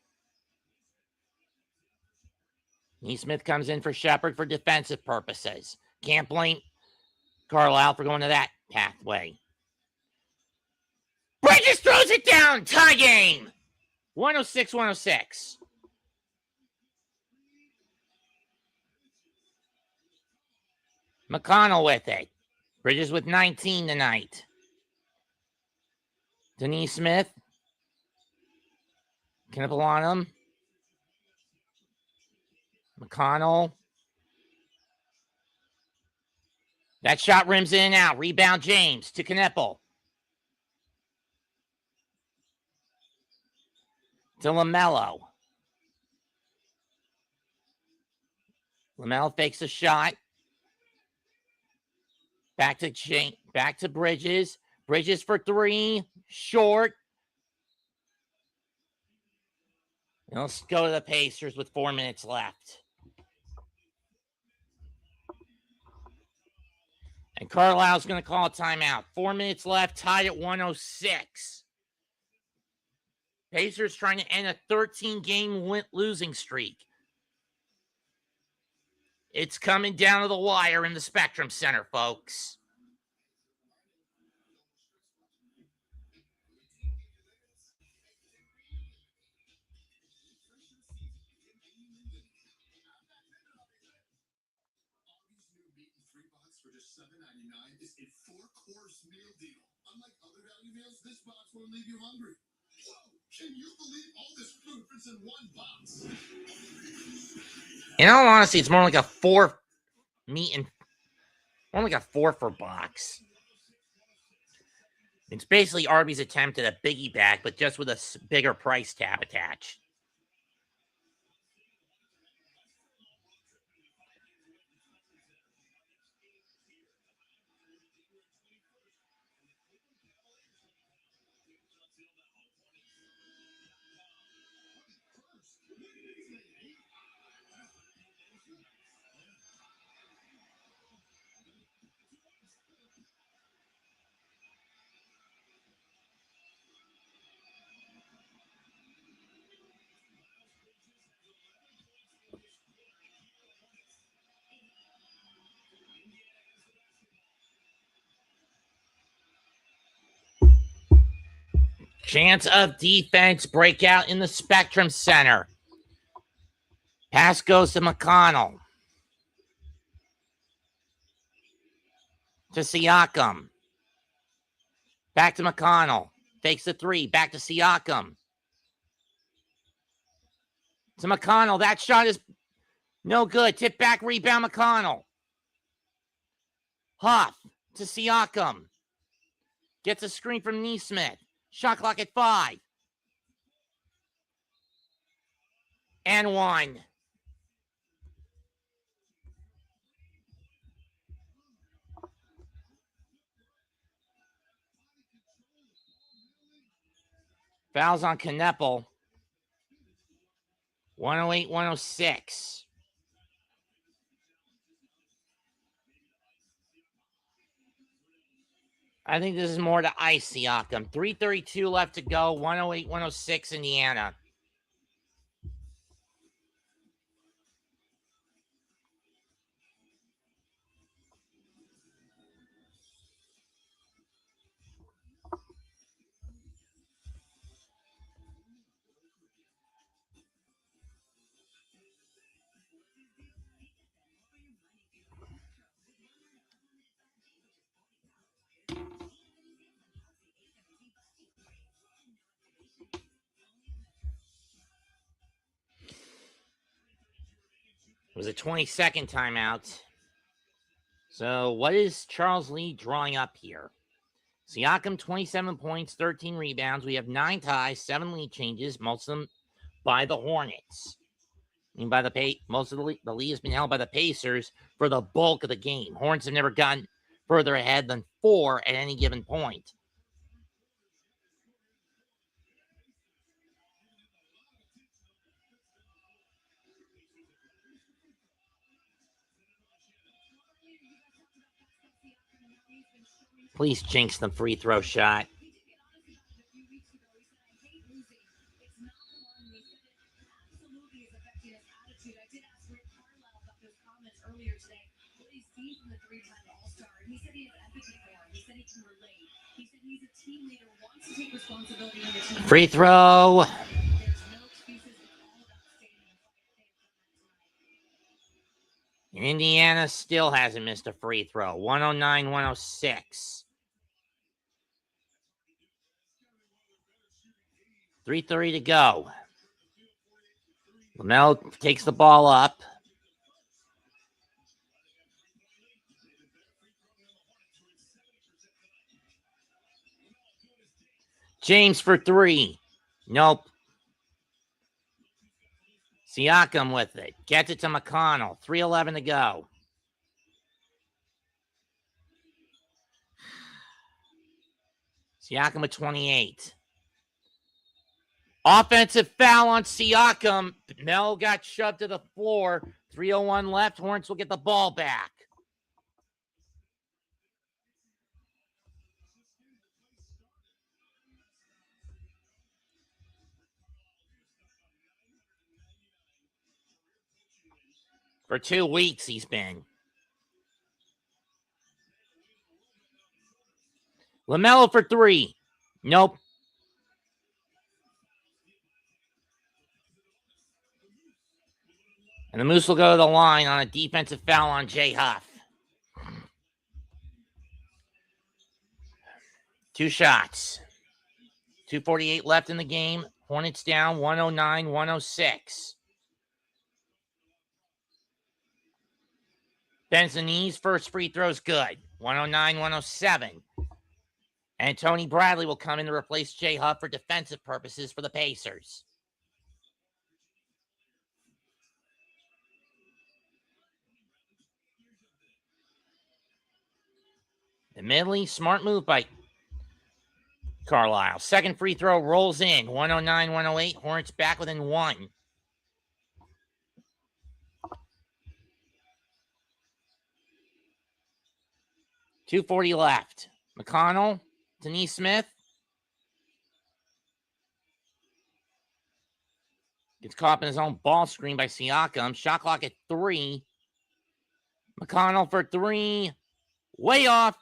Speaker 1: Neesmith comes in for Shepard for defensive purposes. Can't blame Carlisle for going to that pathway. Bridges throws it down. Tie game. 106-106. McConnell with it. Bridges with 19 tonight. Denise Smith. Knippel on him. McConnell. That shot rims in and out. Rebound James to Knippel. To LaMelo. LaMelo fakes a shot. Back to Bridges. Bridges for 3. Short. And let's go to the Pacers with 4 minutes left. And Carlisle's going to call a timeout. 4 minutes left, tied at 106. Pacers trying to end a 13-game losing streak. It's coming down to the wire in the Spectrum Center, folks.
Speaker 2: For just $7.99 is a 4-course meal deal. Unlike other value meals, this box won't leave you hungry. Whoa, can you believe all this food fits in one box?
Speaker 1: In all honesty, it's more like a 4 meat and more like a 4 for box. It's basically Arby's attempt at a biggie bag, but just with a bigger price tab attached. Chance of defense breakout in the Spectrum Center. Pass goes to McConnell. To Siakam. Back to McConnell. Takes the three. Back to Siakam. To McConnell. That shot is no good. Tip back, rebound, McConnell. Huff to Siakam. Gets a screen from Neesmith. Shot clock at 5. And 1. Fouls on Kneppel. 108-106. I think this is more to ice Siakam. 3:32 left to go. 108-106 Indiana. It was a 20-second timeout. So what is Charles Lee drawing up here? Siakam, 27 points, 13 rebounds. We have 9 ties, 7 lead changes, most of them by the Hornets. I mean, by most of the lead has been held by the Pacers for the bulk of the game. Hornets have never gotten further ahead than 4 at any given point. Please jinx the free throw shot. Free throw. And Indiana still hasn't missed a free throw. 109-106. 3:30 to go. LaMelo takes the ball up. James for 3. Nope. Siakam with it. Gets it to McConnell. 3:11 to go. Siakam with 28. Offensive foul on Siakam. Mel got shoved to the floor. 3:01 left. Hornets will get the ball back. For 2 weeks he's been. LaMelo for 3. Nope. And the Moose will go to the line on a defensive foul on Jay Huff. 2 shots. 2:48 left in the game. Hornets down 109-106. Benzani's first free throw is good. 109-107. And Tony Bradley will come in to replace Jay Huff for defensive purposes for the Pacers. Admittedly, smart move by Carlisle. Second free throw rolls in. 109-108. Hornets back within one. .240 left. McConnell to Nesmith. Gets caught in his own ball screen by Siakam. Shot clock at 3. McConnell for 3. Way off.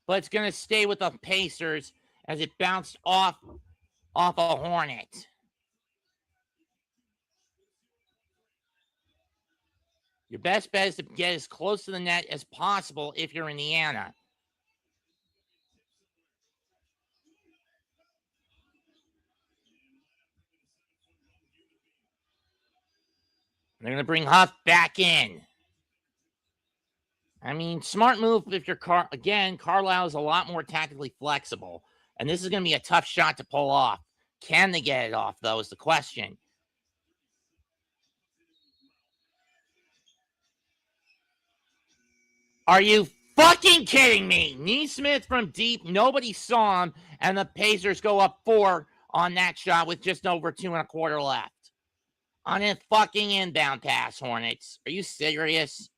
Speaker 1: But it's going to stay with the Pacers as it bounced off a Hornet. Your best bet is to get as close to the net as possible if you're Indiana. They're going to bring Huff back in. I mean, smart move if you're Carlisle is a lot more tactically flexible. And this is going to be a tough shot to pull off. Can they get it off, though, is the question. Are you fucking kidding me? Nesmith from deep, nobody saw him, and the Pacers go up 4 on that shot with just over 2.25 left. On a fucking inbound pass, Hornets. Are you serious?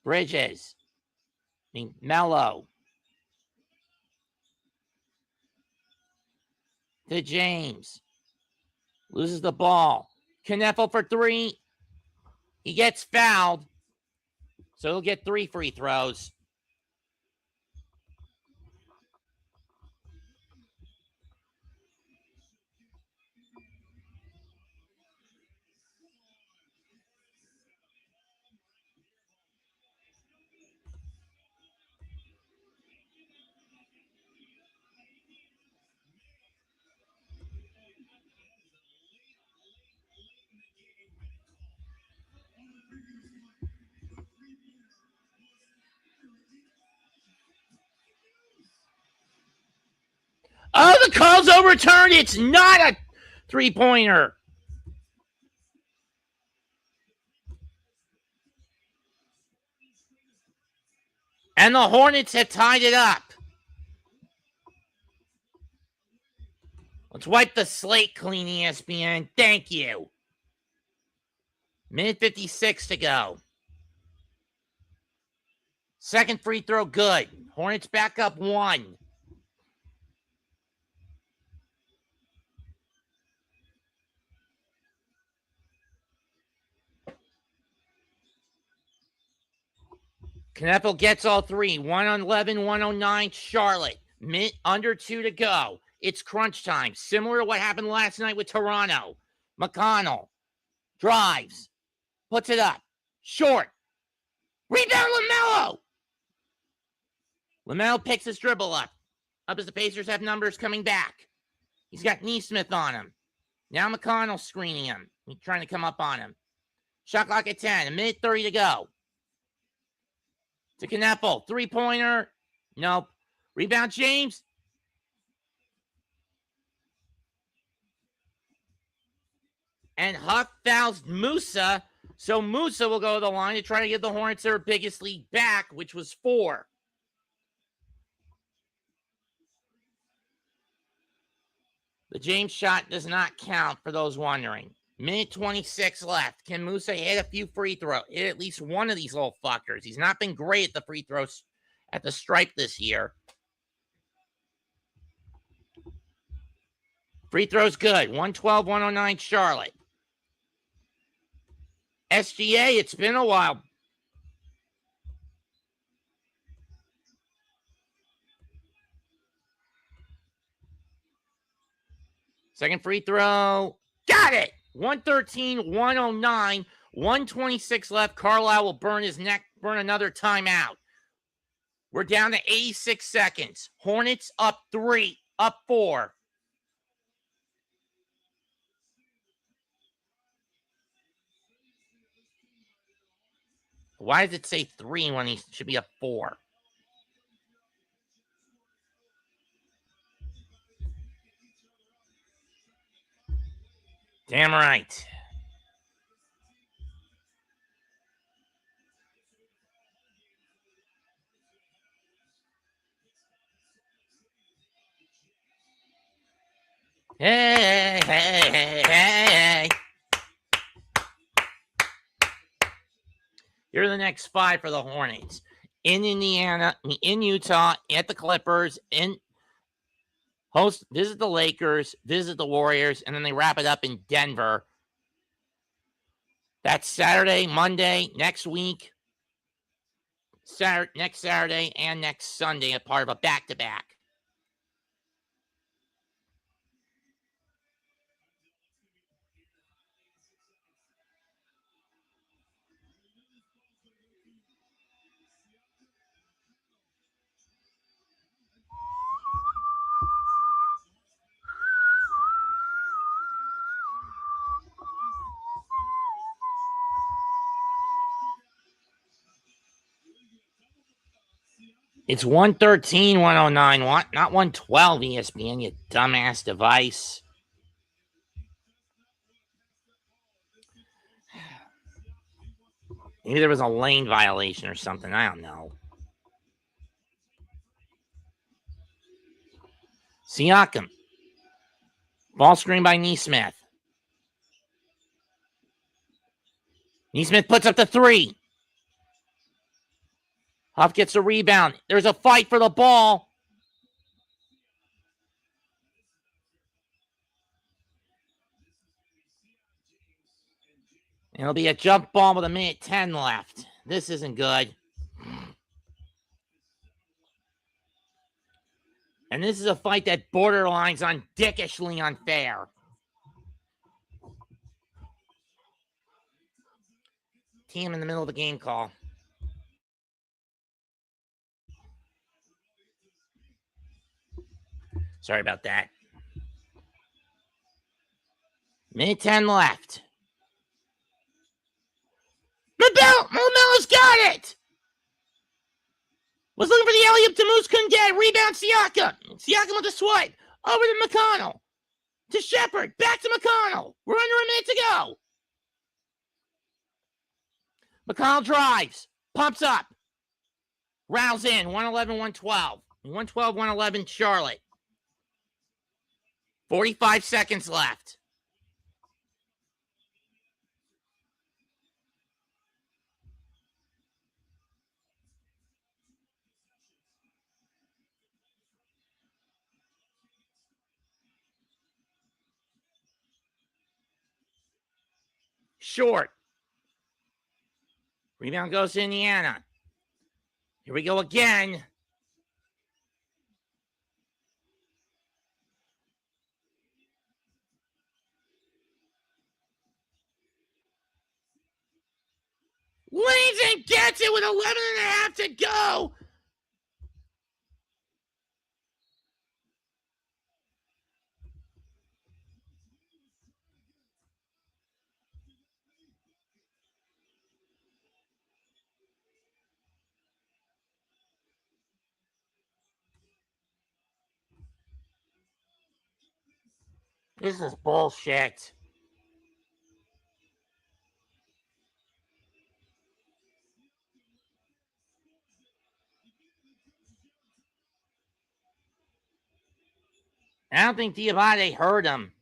Speaker 1: Bridges. Mello. To James. Loses the ball. Kneffel for 3. He gets fouled. So he'll get 3 free throws. Oh, the call's overturned. It's not a three-pointer. And the Hornets have tied it up. Let's wipe the slate clean, ESPN. Thank you. Minute 56 to go. Second free throw, good. Hornets back up 1. Kneffel gets all 3. 111, 109, Charlotte. Minute under 2 to go. It's crunch time. Similar to what happened last night with Toronto. McConnell drives. Puts it up. Short. Rebound LaMelo. LaMelo picks his dribble up. Up as the Pacers have numbers coming back. He's got Nesmith on him. Now McConnell screening him. He's trying to come up on him. Shot clock at 10. 1:30 to go. To Kneffel. 3-pointer. Nope. Rebound James. And Huff fouls Musa. So Musa will go to the line to try to give the Hornets their biggest lead back, which was 4. The James shot does not count for those wondering. Minute 26 left. Can Musa hit a few free throws? Hit at least one of these little fuckers. He's not been great at the free throws at the stripe this year. Free throws good. 112, 109 Charlotte. SGA, it's been a while. Second free throw. Got it. 113, 109, 126 left. Carlisle will burn another timeout. We're down to 86 seconds. Hornets up 3, up 4. Why does it say 3 when he should be a 4? Damn right. Hey, hey, hey, hey. Here are the next 5 for the Hornets. In Indiana, in Utah, at the Clippers, visit the Lakers, visit the Warriors, and then they wrap it up in Denver. That's Saturday, Monday, next week, next Saturday, and next Sunday, a part of a back-to-back. It's 113, 109, not 112 ESPN, you dumbass device. Maybe there was a lane violation or something. I don't know. Siakam. Ball screen by Neesmith. Neesmith puts up the 3. Huff gets a rebound. There's a fight for the ball. It'll be a jump ball with 1:10 left. This isn't good. And this is a fight that borderlines on dickishly unfair. Team in the middle of the game call. Sorry about that. 1:10 left. Melo's got it. Was looking for the alley-oop to Moose, couldn't get it. Rebound Siakam. Siakam with a swipe. Over to McConnell. To Shepard. Back to McConnell. We're under a minute to go. McConnell drives. Pumps up. Rouse in. 111, 112. 112, 111 Charlotte. 45 seconds left. Short. Rebound goes to Indiana. Here we go again. Leans and gets it with 11.5 to go. This is bullshit. I don't think Diabate heard him.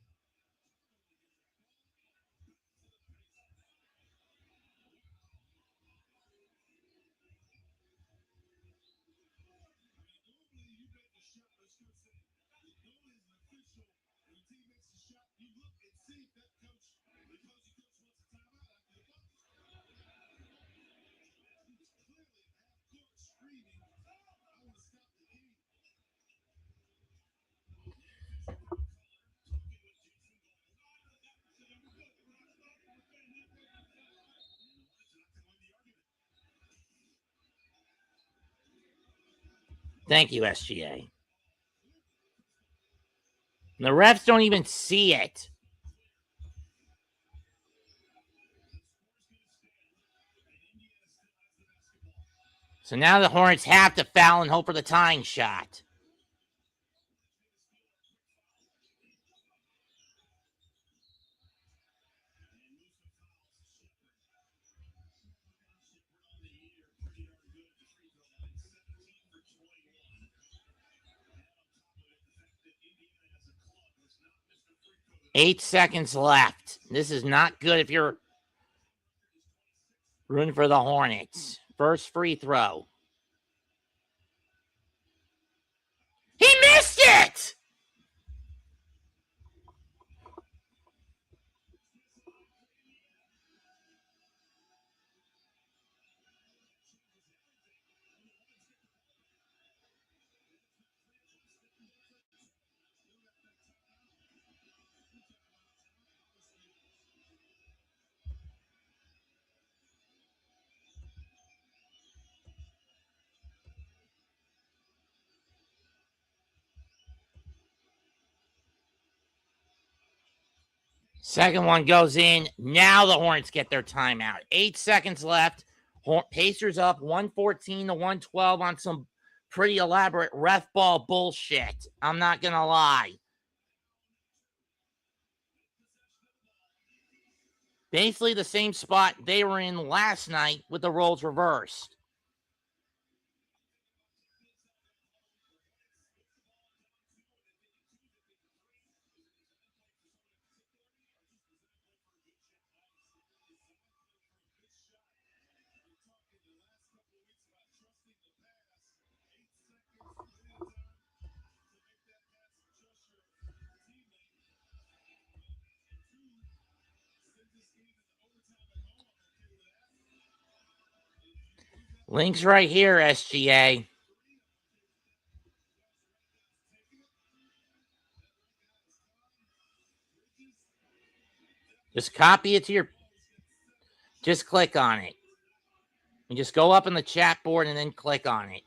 Speaker 1: Thank you, SGA. The refs don't even see it. So now the Hornets have to foul and hope for the tying shot. Eight seconds left. This is not good if you're rooting for the Hornets. First free throw. He missed it! Second one goes in. Now the Hornets get their timeout. 8 seconds left. Pacers up 114 to 112 on some pretty elaborate ref ball bullshit. I'm not going to lie. Basically the same spot they were in last night with the roles reversed. Links right here, SGA. Just copy it to your... Just click on it. And just go up in the chat board and then click on it.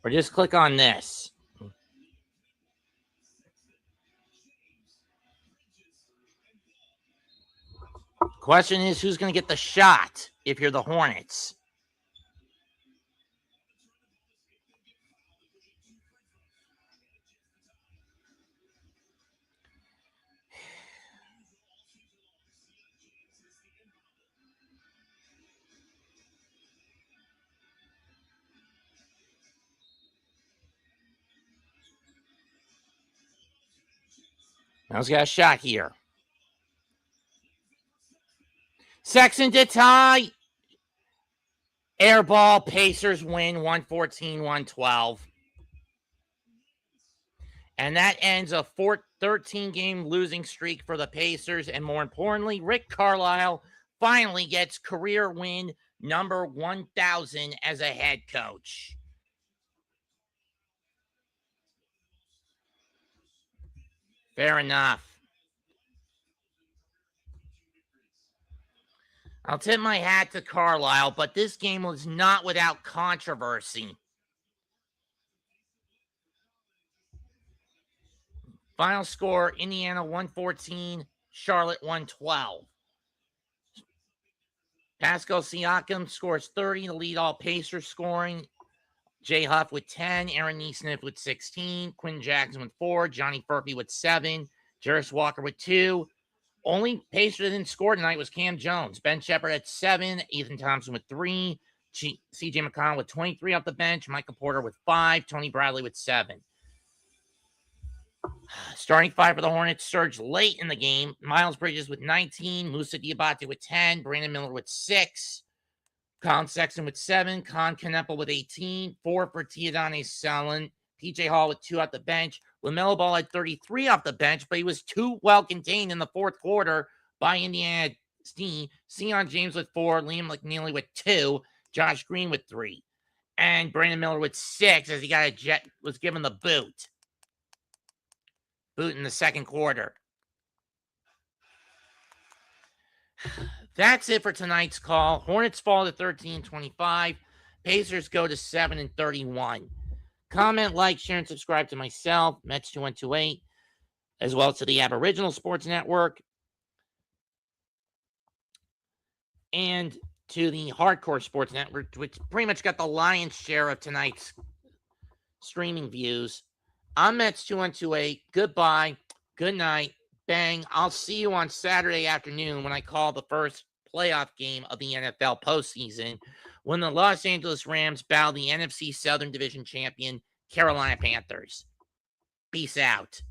Speaker 1: Or just click on this. Question is, who's going to get the shot if you're the Hornets? Now-'s got a shot here. Sexton to tie. Air ball. Pacers win 114-112. And that ends a 13-game losing streak for the Pacers. And more importantly, Rick Carlisle finally gets career win number 1,000 as a head coach. Fair enough. I'll tip my hat to Carlisle, but this game was not without controversy. Final score, Indiana 114, Charlotte 112. Pascal Siakam scores 30 to lead all Pacers scoring. Jay Huff with 10, Aaron Nesmith with 16, Quinn Jackson with 4, Johnny Furphy with 7, Jarris Walker with 2. Only Pacer that didn't score tonight was Cam Jones. Ben Shepherd at 7, Ethan Thompson with 3, C.J. McConnell with 23 off the bench, Michael Porter with 5, Tony Bradley with 7. Starting 5 for the Hornets surged late in the game. Miles Bridges with 19, Moussa Diabate with 10, Brandon Miller with 6, Colin Sexton with 7, Con Canepa with 18, 4 for Teodane Salin, PJ Hall with 2 off the bench. LaMelo Ball had 33 off the bench, but he was too well contained in the fourth quarter by Indiana Steen. Sion James with 4, Liam McNeely with 2, Josh Green with 3, and Brandon Miller with 6 as he got was given the boot in the second quarter. That's it for tonight's call. Hornets fall to 13-25. Pacers go to 7-31. Comment, like, share, and subscribe to myself, Mets2128, as well as to the Aboriginal Sports Network and to the Hardcore Sports Network, which pretty much got the lion's share of tonight's streaming views. I'm Mets2128. Goodbye. Good night. Bang. I'll see you on Saturday afternoon when I call the first playoff game of the NFL postseason when the Los Angeles Rams battle the NFC Southern Division champion Carolina Panthers. Peace out.